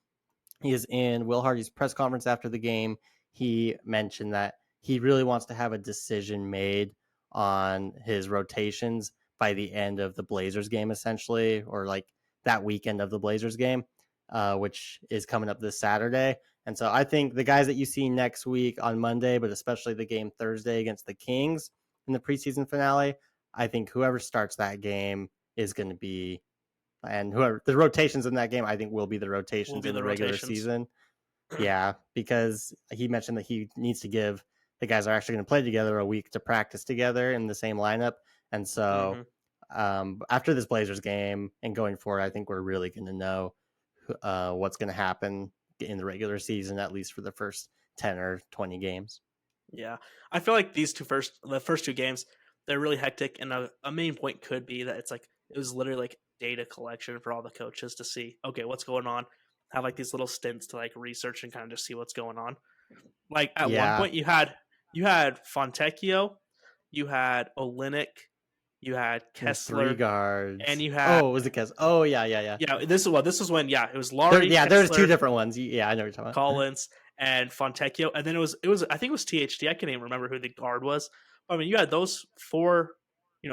is in Will Hardy's press conference after the game. He mentioned that he really wants to have a decision made on his rotations by the end of the Blazers game, essentially, or like that weekend of the Blazers game, which is coming up this Saturday. And so I think the guys that you see next week on Monday, but especially the game Thursday against the Kings in the preseason finale, I think whoever starts that game is going to be, and whoever the rotations in that game, I think will be the Will rotations be in the the regular rotations. season. Yeah, because he mentioned that he needs to give the guys are actually going to play together a week to practice together in the same lineup. And so after this Blazers game and going forward, I think we're really going to know what's going to happen in the regular season, at least for the first 10 or 20 games. Yeah, I feel like the first two games, they're really hectic, and a main point could be that it's like it was literally like data collection for all the coaches to see, okay, what's going on. have like these little stints to like research and kind of just see what's going on. Like at one Yeah, point you had Fontecchio, you had Olenek, you had there's 3 Kessler, and guards. you had Oh, was it Kes? Oh, yeah. this was when it was Laurie, There was 2 Kessler, different ones. Yeah, I know what you're talking about. Collins, and Fontecchio, and then it was I think it was THT. I can't even remember who the guard was. I mean, you had those 4,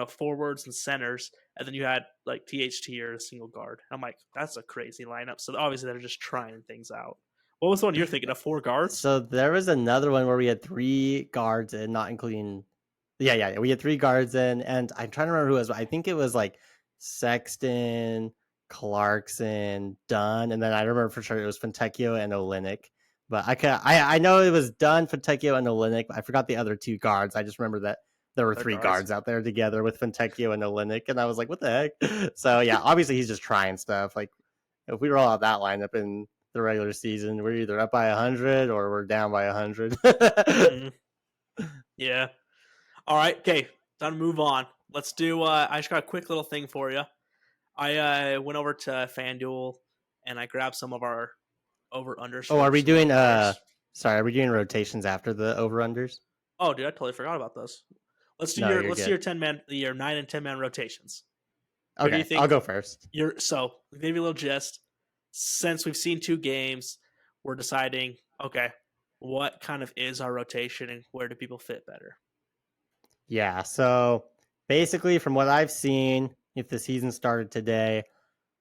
forwards and centers, and then you had like THT or a single guard. I'm like, that's a crazy lineup. So obviously they're just trying things out. What was the one you're thinking of? 4 guards? So there was another one where we had 3 guards in, not including. Yeah. We had 3 guards in, and I'm trying to remember who it was. I think it was like Sexton, Clarkson, Dunn, and then I remember for sure it was Fontecchio and Olenek. But I know it was Dunn, Fontecchio, and Olenek. But I forgot the other 2 guards. I just remember that there were Their 3 guards. guards out there together with Fontecchio and Olenek, and I was like, what the heck? So yeah, obviously he's just trying stuff. Like if we roll out that lineup in the regular season, we're either up by 100 or we're down by 100. Mhm. Yeah. All right. Okay. Time to move on. Let's do. I just got a quick little thing for you. I went over to FanDuel and I grabbed some of our over unders. Oh, are we doing sorry, are we doing rotations after the over unders? Oh, dude, I totally forgot about those. Let's do No, you're do good. your 10-man, your 9 and 10-man rotations. Okay, do you think I'll go first. So maybe a little gist. Since we've seen 2 games, we're deciding, okay, what kind of is our rotation and where do people fit better? Yeah, so basically from what I've seen, if the season started today,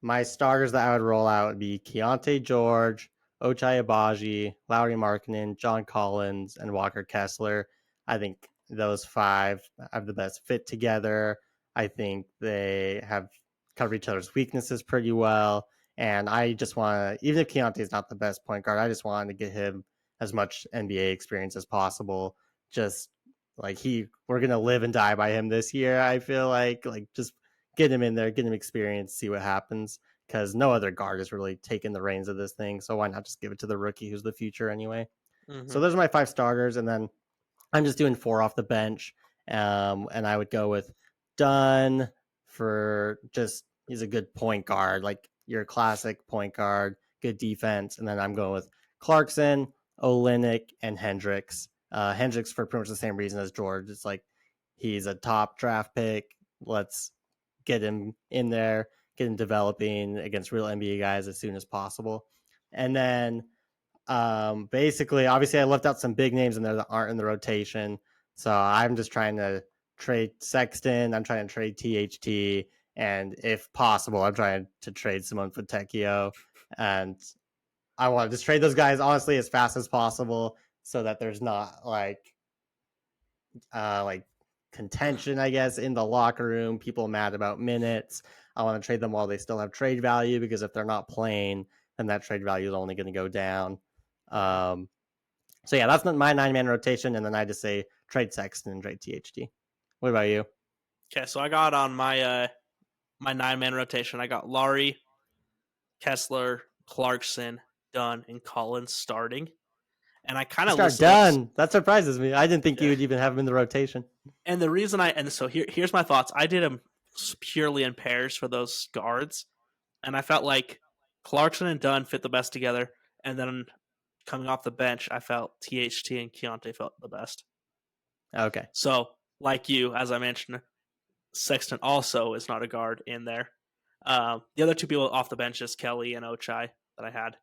my starters that I would roll out would be Keontae George, Ochai Abaji, Lowry Markkinen, John Collins, and Walker Kessler. I think those 5 have the best fit together. I think they have covered each other's weaknesses pretty well. And I just want to, even if Keontae is not the best point guard, I just wanted to get him as much NBA experience as possible. Just like we're gonna live and die by him this year. I feel like just get him in there, get him experience, see what happens. Because no other guard has really taken the reins of this thing, so why not just give it to the rookie who's the future anyway? Mm-hmm. So those are my 5 starters, and then I'm just doing 4 off the bench. And I would go with Dunn for just he's a good point guard, like your classic point guard, good defense. And then I'm going with Clarkson, Olenek, and Hendricks. Hendricks for pretty much the same reason as George. It's like he's a top draft pick. Let's get him in there, get him developing against real NBA guys as soon as possible. And then basically, obviously, I left out some big names in there that aren't in the rotation. So I'm just trying to trade Sexton. I'm trying to trade THT. And if possible, I'm trying to trade Simone Fontecchio. And I want to just trade those guys, honestly, as fast as possible so that there's not like contention, I guess, in the locker room, people mad about minutes. I want to trade them while they still have trade value because if they're not playing, then that trade value is only going to go down. So yeah, that's my 9-man rotation, and then I just say trade Sexton and trade THT. What about you? Okay, so I got on my my 9-man rotation. I got Laurie, Kessler, Clarkson, Dunn, and Collins starting. And I kind of start Dunn. That surprises me. I didn't think you would even have him in the rotation. And the reason so here's my thoughts. I did him purely in pairs for those guards, and I felt like Clarkson and Dunn fit the best together. And then coming off the bench, I felt THT and Keontae felt the best. Okay. So, like you, as I mentioned, Sexton also is not a guard in there. The other 2 people off the bench is Kelly and Ochai that I had.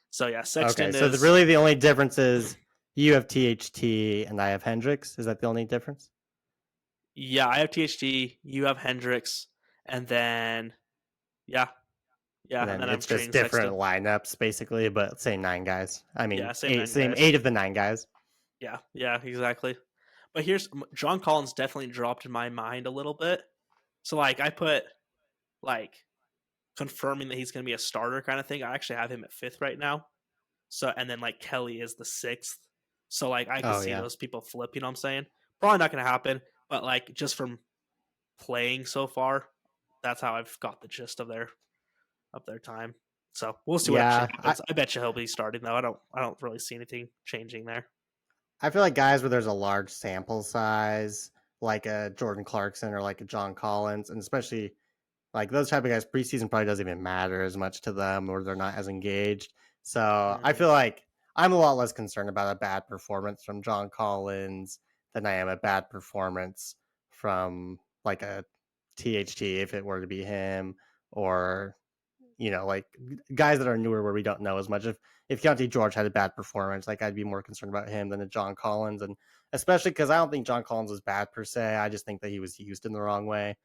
So yeah, Sexton. Okay, so really the only difference is you have THT and I have Hendricks. Is that the only difference? Yeah, I have THT. You have Hendricks, and then and then it's just different Sexton. Lineups basically, but same 9 guys. I mean, same 8 of the 9 guys. Yeah, exactly. But here's John Collins definitely dropped in my mind a little bit. So like I put like confirming that he's going to be a starter kind of thing. I actually have him at 5th right now. So and then like Kelly is the 6th. So like I can see those people flip. You know what I'm saying? Probably not going to happen. But like just from playing so far, that's how I've got the gist of their time. So we'll see what actually happens. I bet you he'll be starting though. I don't really see anything changing there. I feel like guys where there's a large sample size, like a Jordan Clarkson or like a John Collins, and especially Like those type of guys, preseason probably doesn't even matter as much to them, or they're not as engaged. So I feel like I'm a lot less concerned about a bad performance from John Collins than I am a bad performance from like a THT if it were to be him, or like guys that are newer where we don't know as much. If Keontae George had a bad performance, like I'd be more concerned about him than a John Collins, and especially because I don't think John Collins was bad per se. I just think that he was used in the wrong way.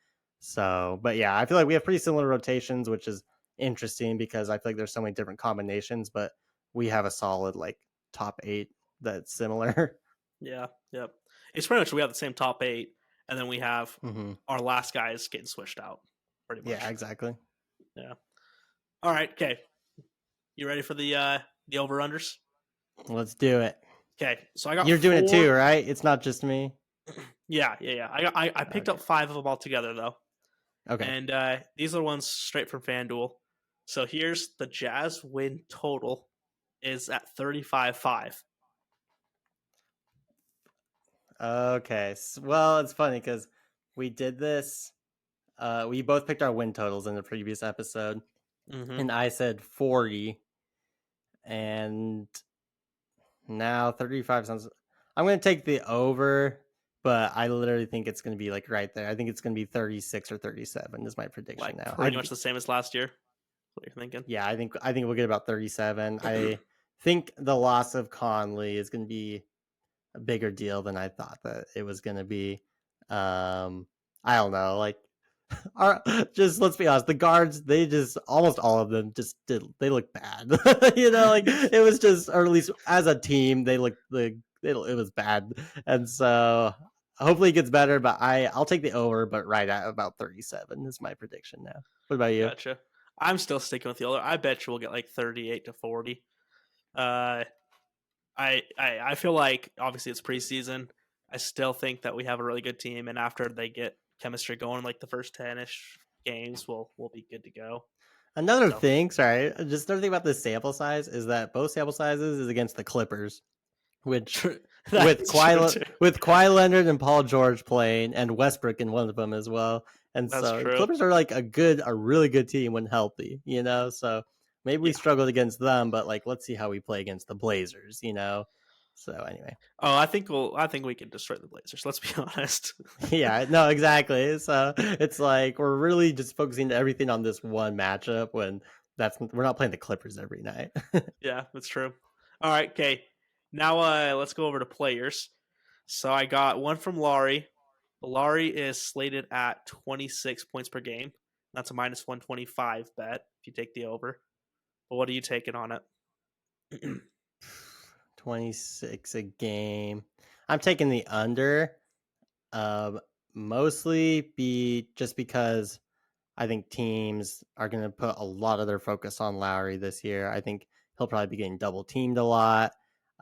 So, but yeah, I feel like we have pretty similar rotations, which is interesting because I feel like there's so many different combinations, but we have a solid like top 8 that's similar. Yeah, yep. It's pretty much we have the same top 8, and then we have our last guys getting switched out, pretty much. Yeah, exactly. Yeah. All right. Okay. You ready for the over-unders? Let's do it. Okay. So I got. You're doing it too, right? It's not just me. Yeah. I picked up 5 of them all together though. Okay. And these are the ones straight from FanDuel. So here's the Jazz win total is at 35-5. Okay. Well, it's funny because we did this. We both picked our win totals in the previous episode, and I said 40, and now 35 sounds. I'm going to take the over, but I literally think it's going to be like right there. I think it's going to be 36 or 37 is my prediction now. Pretty much the same as last year. What you're thinking? Yeah, I think we'll get about 37. I think the loss of Conley is going to be a bigger deal than I thought that it was going to be. I don't know, like just let's be honest, the guards, they just almost all of them just they look bad. Like it was just, or at least as a team, they looked it was bad. And so hopefully it gets better, but I'll take the over, but right at about 37 is my prediction now. What about you? Gotcha. I'm still sticking with the over. I bet you we'll get like 38-40. I feel like obviously it's preseason. I still think that we have a really good team, and after they get chemistry going, like the first 10-ish games, we'll be good to go. Another thing, sorry, just another thing about this sample size is that both sample sizes is against the Clippers, which with Kawhi Leonard and Paul George playing, and Westbrook in one of them as well. And so the Clippers are like a really good team when healthy, so maybe we struggled against them, but like let's see how we play against the Blazers, So anyway. Oh, I think we can destroy the Blazers, let's be honest. Yeah, no, exactly. So it's like we're really just focusing everything on this one matchup when we're not playing the Clippers every night. Yeah, that's true. All right, okay. Now let's go over to players. So I got one from Laurie. Laurie is slated at 26 points per game. That's a minus 125 bet if you take the over. But what are you taking on it? 26 a game. I'm taking the under. Mostly just because I think teams are going to put a lot of their focus on Lowry this year. I think he'll probably be getting double teamed a lot.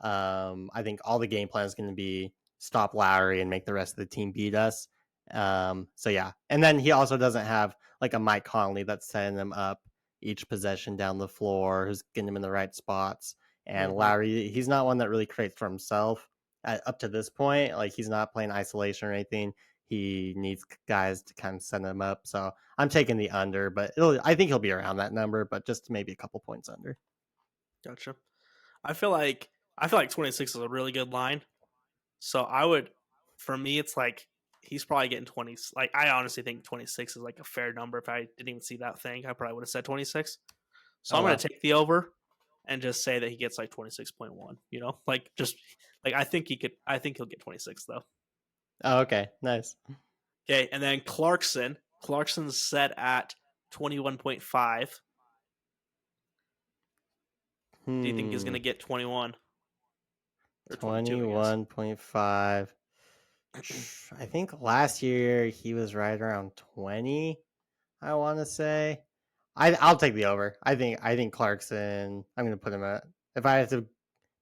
I think all the game plan is going to be stop Lowry and make the rest of the team beat us. So yeah, and then he also doesn't have like a Mike Conley that's setting him up each possession down the floor, who's getting him in the right spots. And Lowry, he's not one that really creates for himself up to this point. Like he's not playing isolation or anything. He needs guys to kind of send him up. So I'm taking the under, but I think he'll be around that number, but just maybe a couple points under. Gotcha. I feel like 26 is a really good line. So for me, it's like he's probably getting 20. Like I honestly think 26 is like a fair number. If I didn't even see that thing, I probably would have said 26. So I'm going to take the over and just say that he gets like 26.1. I think he'll get 26 though. Oh, okay, nice. Okay, and then Clarkson's set at 21.5. Do you think he's going to get 21? 21.5. I think last year he was right around 20. I want to say. I'll take the over. I think Clarkson. I'm going to put him at. If I had to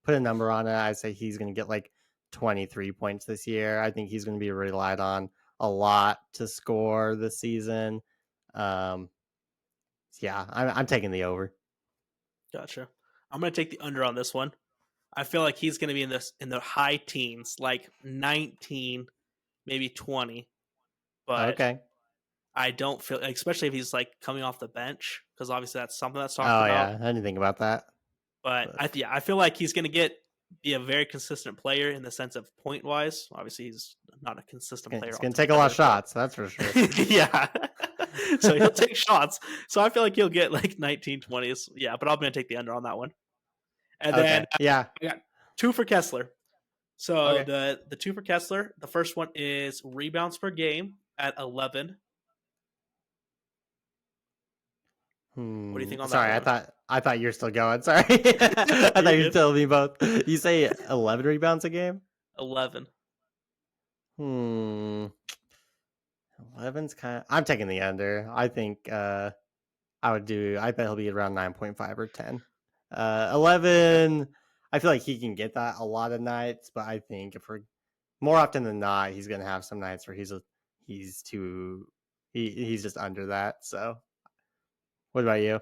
put a number on it, I'd say he's going to get like 23 points this year. I think he's going to be relied on a lot to score this season. Yeah, I'm taking the over. Gotcha. I'm going to take the under on this one. I feel like he's going to be in the high teens, like 19, maybe 20. But okay. I don't feel, especially if he's like coming off the bench, because obviously that's something that's talked Oh about. yeah, I didn't think about that. But But I feel like he's going to be a very consistent player in the sense of point wise. Obviously, he's not a consistent player it's gonna take a lot of altogether, shots, that's for sure. but yeah. So he'll take shots. So I feel like he'll get like 19, 20s. Yeah, but I'm going to take the under on that one. And then Okay, yeah, I got two for Kessler. So okay. the two for Kessler, the first one is rebounds per game at 11. What do you think on that Sorry, one? I thought you're still going. Sorry, I thought You're you were good. telling me both. You say 11 rebounds a game. 11. Hmm, 11's kind of. I'm taking the under. I think I would do. I bet he'll be around 9.5 or 10. Okay. 11. I feel like he can get that a lot of nights, but I think if we're more often than not, he's gonna have some nights where he's too he's just under that. So, what about you?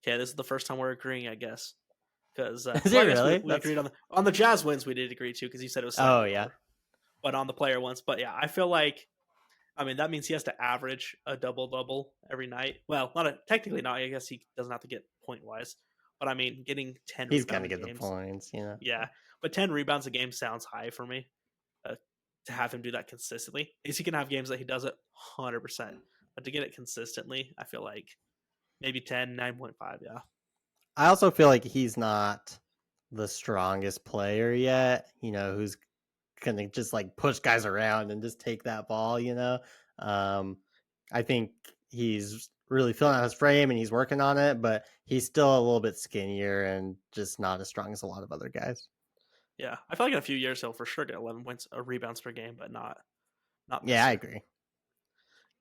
Okay, this is the first time we're agreeing, I guess. Because Is it well, I guess really? we agreed on the Jazz wins. We did agree too because you said it was Oh slightly yeah. over, but on the player ones. But yeah, I feel like that means he has to average a double double every night. Well, technically not. I guess he doesn't have to get point wise, but I mean getting 10 He's gonna rebounding get the games. points, Yeah, but 10 rebounds a game sounds high for me. To have him do that consistently, is he can have games that he does it 100%, but to get it consistently, I feel like maybe 10, 9.5. Yeah. I also feel like he's not the strongest player yet. Who's gonna just like push guys around and just take that ball. Um, I think he's really filling out his frame and he's working on it, but he's still a little bit skinnier and just not as strong as a lot of other guys. Yeah, I feel like in a few years he'll for sure get 11 points or rebounds per game, but not Yeah, this I year. agree.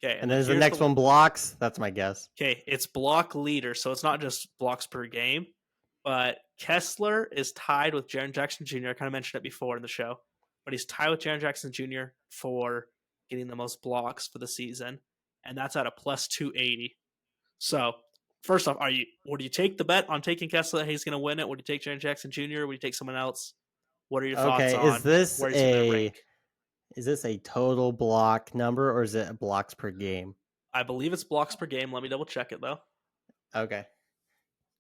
Okay, and And then there's the here's next the one blocks. That's my guess. okay. It's block leader, so it's not just blocks per game, but Kessler is tied with Jaren Jackson Jr. I kind of mentioned it before in the show, but he's tied with Jaren Jackson Jr. for getting the most blocks for the season, and that's at a plus 280. So first off, would you take the bet on taking Kessler that he's going to win it? Would you take Jaren Jackson Jr.? Would you take someone else? What are your thoughts Okay, on where he's going to rank? is this a total block number or is it blocks per game? I believe it's blocks per game. Let me double check it though. Okay.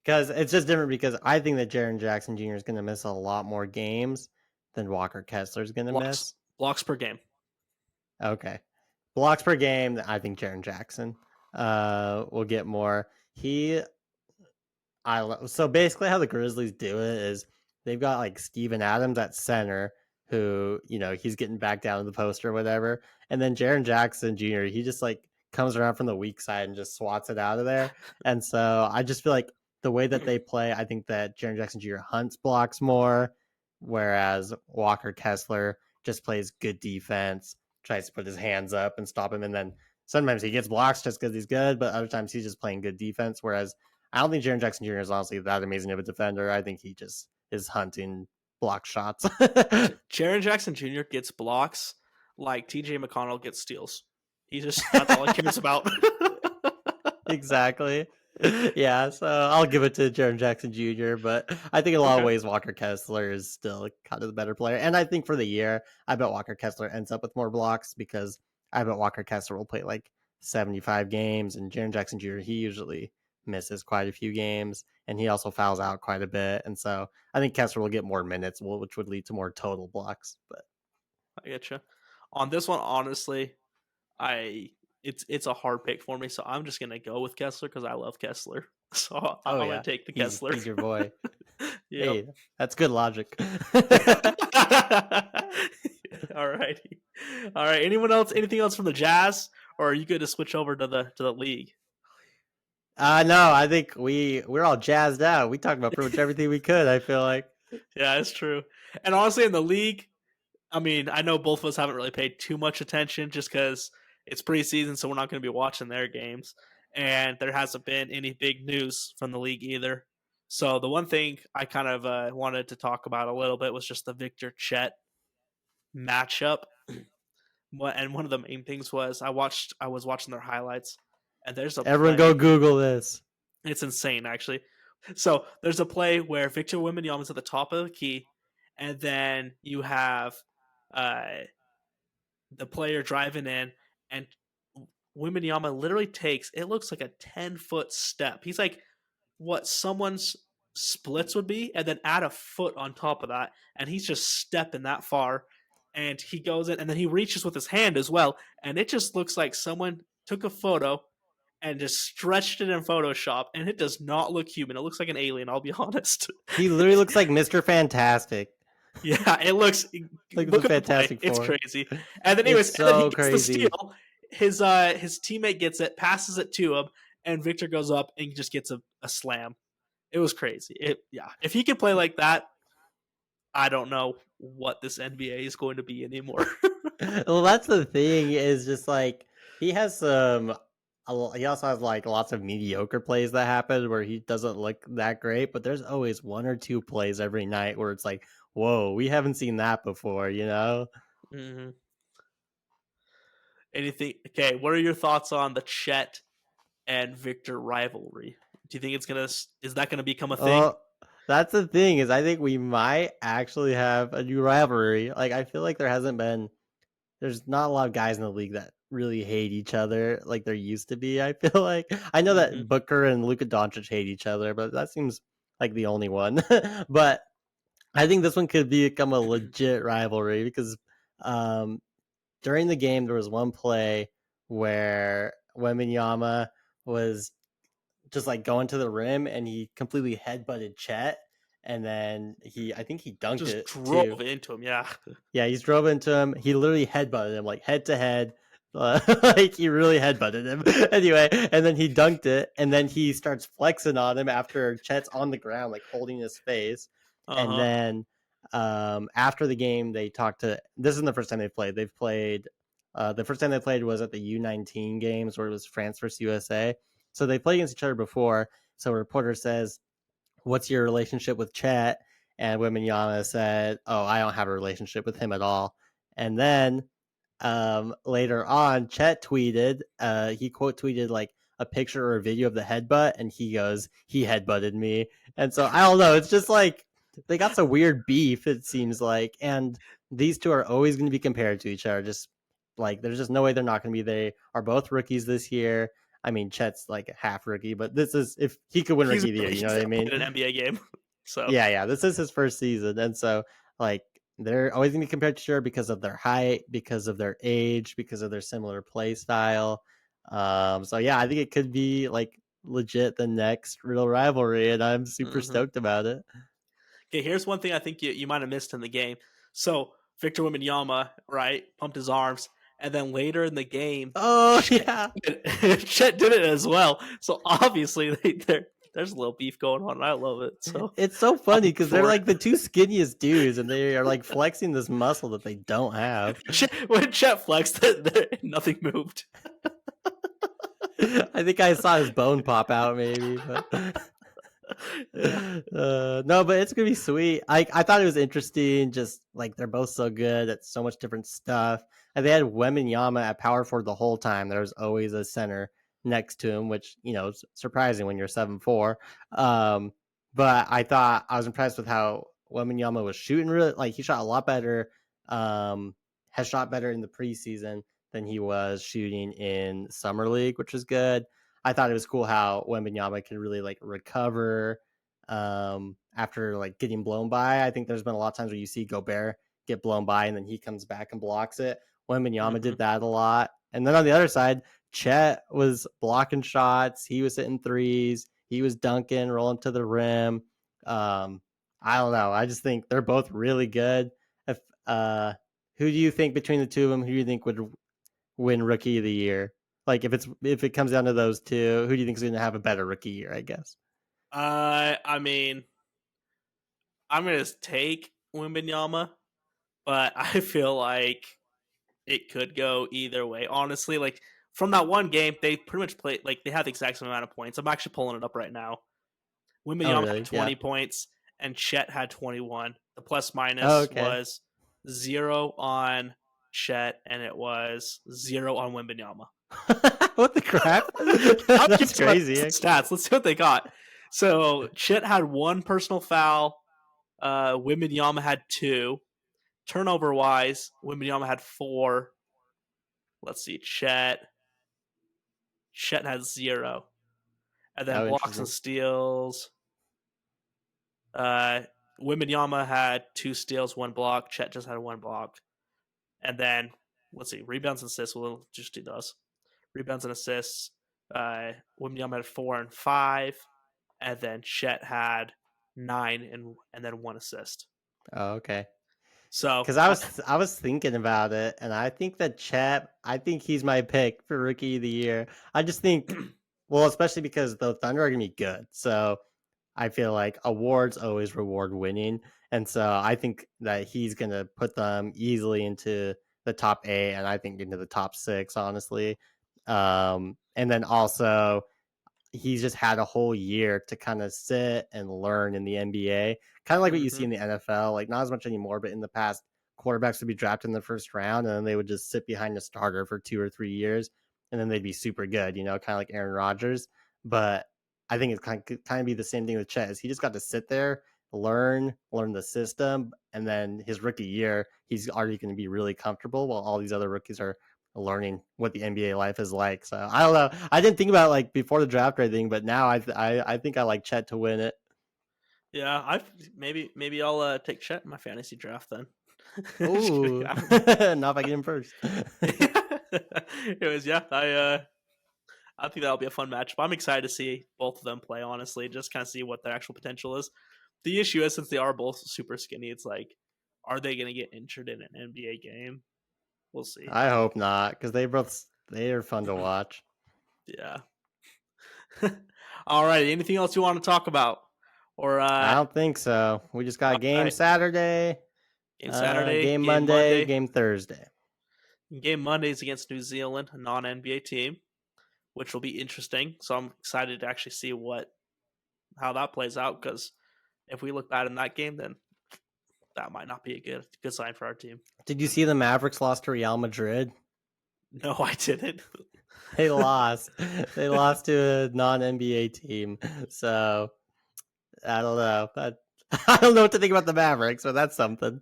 Because it's just different because I think that Jaren Jackson Jr. is going to miss a lot more games than Walker Kessler is going to Blocks miss. blocks per game. Okay. Blocks per game, I think Jaren Jackson will get more. So basically how the Grizzlies do it is they've got like Steven Adams at center who, he's getting back down to the post or whatever. And then Jaren Jackson Jr., he just like comes around from the weak side and just swats it out of there. And so I just feel like the way that they play, I think that Jaren Jackson Jr. hunts blocks more, whereas Walker Kessler just plays good defense, tries to put his hands up and stop him. And then sometimes he gets blocks just because he's good, but other times he's just playing good defense. Whereas I don't think Jaren Jackson Jr. is honestly that amazing of a defender. I think he just is hunting block shots. Jaren Jackson Jr. gets blocks like TJ McConnell gets steals. That's all he cares about. Exactly. Yeah, so I'll give it to Jaren Jackson Jr., but I think in a lot of Okay. ways Walker Kessler is still kind of the better player. And I think for the year, I bet Walker Kessler ends up with more blocks because I bet Walker Kessler will play like 75 games, and Jaren Jackson Jr., he usually misses quite a few games, and he also fouls out quite a bit. And so I think Kessler will get more minutes, which would lead to more total blocks. But I get you. On this one, honestly, it's a hard pick for me, so I'm just gonna go with Kessler because I love Kessler. So I'm oh gonna yeah, take the he's Kessler. he's your boy. Yep. Hey, that's good logic. All righty. All right. Anyone else? Anything else from the Jazz, or are you good to switch over to the league? No, I think we're all jazzed out. We talked about pretty much everything we could. I feel like. Yeah, it's true. And honestly, in the league, I know both of us haven't really paid too much attention just because it's preseason, so we're not going to be watching their games. And there hasn't been any big news from the league either. So the one thing I kind of wanted to talk about a little bit was just the Victor Chet matchup. And one of the main things was I was watching their highlights, and there's a Everyone, go play. Google this. It's insane, actually. So there's a play where Victor Wembanyama's at the top of the key, and then you have uh, the player driving in, and Wembanyama literally takes, it looks like a 10-foot step. He's like what someone's splits would be, and then add a foot on top of that, and he's just stepping that far. And he goes in, and then he reaches with his hand as well, and it just looks like someone took a photo and just stretched it in Photoshop, and it does not look human. It looks like an alien, I'll be honest. He literally looks like Mr. Fantastic. Yeah, it looks Like look the at the play. Fantastic It's Four. crazy. And then It's anyways, and then he so gets the crazy. steal. His teammate gets it, passes it to him, and Victor goes up and just gets a slam. It was crazy. If he could play like that, I don't know what this NBA is going to be anymore. Well, that's the thing, is just like he has he also has like lots of mediocre plays that happen where he doesn't look that great, but there's always one or two plays every night where it's like, whoa, we haven't seen that before, you know? Mm-hmm. Anything? Okay, what are your thoughts on the Chet and Victor rivalry? Do you think is that gonna become a thing? That's the thing, is I think we might actually have a new rivalry. Like, I feel like there's not a lot of guys in the league that really hate each other like there used to be. I feel like I know Mm-hmm. that Booker and Luka Doncic hate each other, but that seems like the only one. But I think this one could become a legit rivalry because during the game there was one play where Wembanyama was just like going to the rim and he completely headbutted Chet, and then I think he dunked Just it too. drove into him. Yeah. Yeah, he's drove into him. He literally headbutted him, like head to head. Like he really headbutted him. Anyway, and then he dunked it, and then he starts flexing on him after Chet's on the ground, like holding his face. And Uh-huh. then after the game, they talked to. This isn't the first time they've played. They've played. The first time they played was at the U19 games, where it was France versus USA. So they played against each other before. So a reporter says, "What's your relationship with Chet?" And Wembanyama said, "Oh, I don't have a relationship with him at all." And then later on, Chet tweeted, he quote tweeted like a picture or a video of the headbutt, and he goes, "He headbutted me." And so I don't know. It's just like they got some weird beef, it seems like, and these two are always going to be compared to each other. Just like there's just no way they're not going to be. They are both rookies this year. I mean, Chet's like a half rookie, but this is if he could win rookie of the year. You know what I mean? Played an NBA game. So Yeah. This is his first season, and so like they're always going to be compared to each other because of their height, because of their age, because of their similar play style. So yeah, I think it could be like legit the next real rivalry, and I'm super stoked about it. Okay, here's one thing I think you might have missed in the game. So Victor Wembanyama, right, pumped his arms, and then later in the game, Oh Chet, yeah, Chet did it as well. So obviously there's a little beef going on. And I love it. So it's so I'm funny because they're for like the two skinniest dudes, and they are like flexing this muscle that they don't have. when Chet flexed, nothing moved. I think I saw his bone pop out, maybe, but Yeah. no, but it's gonna be sweet. I thought it was interesting. Just like they're both so good at so much different stuff, and they had Wembanyama at power forward the whole time. There was always a center next to him, which is surprising when you're 7'4". But I thought I was impressed with how Wembanyama was shooting. Really, like he shot a lot better. Has shot better in the preseason than he was shooting in summer league, which was good. I thought it was cool how Wembanyama could really like recover after like getting blown by. I think there's been a lot of times where you see Gobert get blown by and then he comes back and blocks it. Wembanyama did that a lot. And then on the other side, Chet was blocking shots. He was hitting threes. He was dunking, rolling to the rim. I don't know. I just think they're both really good. If who do you think between the two of them? Who do you think would win Rookie of the Year? Like if it comes down to those two, who do you think is going to have a better rookie year? I guess. I mean, I'm gonna take Wembanyama, but I feel like it could go either way. Honestly, like from that one game, they pretty much played like they had the exact same amount of points. I'm actually pulling it up right now. Oh Wembanyama had really? 20 Yeah. points and Chet had 21. The plus Oh, minus okay. was 0 on Chet and it was 0 on Wembanyama. What the crap? I'll give That's you my crazy. stats. Let's see what they got. So Chet had 1 personal foul. Wembanyama had 2. Turnover wise, Wembanyama had 4. Let's see, Chet. Chet had 0. And then Oh, blocks interesting. and steals. Wembanyama had 2 steals, 1 block. Chet just had 1 block. And then, let's see, rebounds and assists. We'll just do those. Rebounds and assists. Wembanyama had 4 and 5. And then Chet had 9 and then 1 assist. Oh, okay. So, Because I was thinking about it, and I think that Chet, I think he's my pick for Rookie of the Year. I just think, well, especially because the Thunder are gonna be good, so I feel like awards always reward winning, and so I think that he's gonna put them easily into the top 8, and I think into the top 6, honestly. And then also he's just had a whole year to kind of sit and learn in the NBA, kind of like what you see in the NFL. Like not as much anymore, but in the past, quarterbacks would be drafted in the first round, and then they would just sit behind a starter for 2 or 3 years, and then they'd be super good. You know, kind of like Aaron Rodgers. But I think it's kind of be the same thing with Chet. Is he just got to sit there, learn the system, and then his rookie year, he's already going to be really comfortable, while all these other rookies are learning what the NBA life is like. So I don't know. I didn't think about it, like before the draft or anything, but now I think I like Chet to win it. Yeah, maybe I'll take Chet in my fantasy draft then. Ooh, not if I get him first. Anyways, yeah, I think that'll be a fun matchup. I'm excited to see both of them play. Honestly, just kind of see what their actual potential is. The issue is, since they are both super skinny, it's like, are they going to get injured in an NBA game? We'll see. I hope not, because they are fun to watch. Yeah. All right. Anything else you want to talk about? Or I don't think so. We just got game Saturday, game Monday, game Thursday. Game Monday's against New Zealand, a non-NBA team, which will be interesting. So I'm excited to actually see how that plays out, because if we look bad in that game, then that might not be a good sign for our team. Did you see the Mavericks lost to Real Madrid? No, I didn't. They lost. They lost to a non-NBA team. So I don't know. I don't know what to think about the Mavericks, but that's something.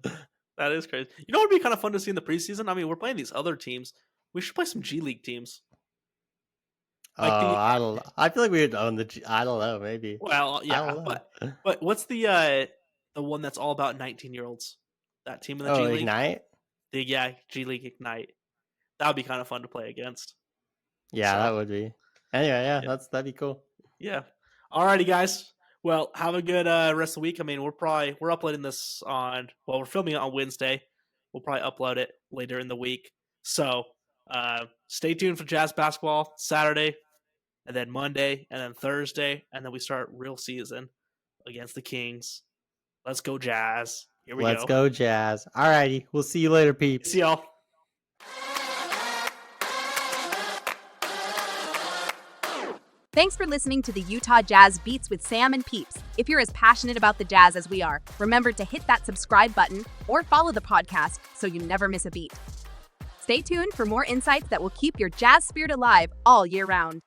That is crazy. You know what would be kind of fun to see in the preseason? I mean, we're playing these other teams. We should play some G League teams. Like I don't know. I feel like we would own I don't know, maybe. Well, yeah, but what's the one that's all about 19-year-olds? That team in the G League? Ignite? G League Ignite. That would be kind of fun to play against. Yeah, that would be. Anyway, yeah, that'd be cool. Yeah. Alrighty, guys. Well, have a good rest of the week. I mean, we're uploading this we're filming it on Wednesday. We'll probably upload it later in the week. So stay tuned for Jazz basketball Saturday, and then Monday, and then Thursday, and then we start real season against the Kings. Let's go Jazz. Here we go. Let's go Jazz. Alrighty. We'll see you later, peeps. See y'all. Thanks for listening to the Utah Jazz Beats with Sam and Peeps. If you're as passionate about the Jazz as we are, remember to hit that subscribe button or follow the podcast so you never miss a beat. Stay tuned for more insights that will keep your Jazz spirit alive all year round.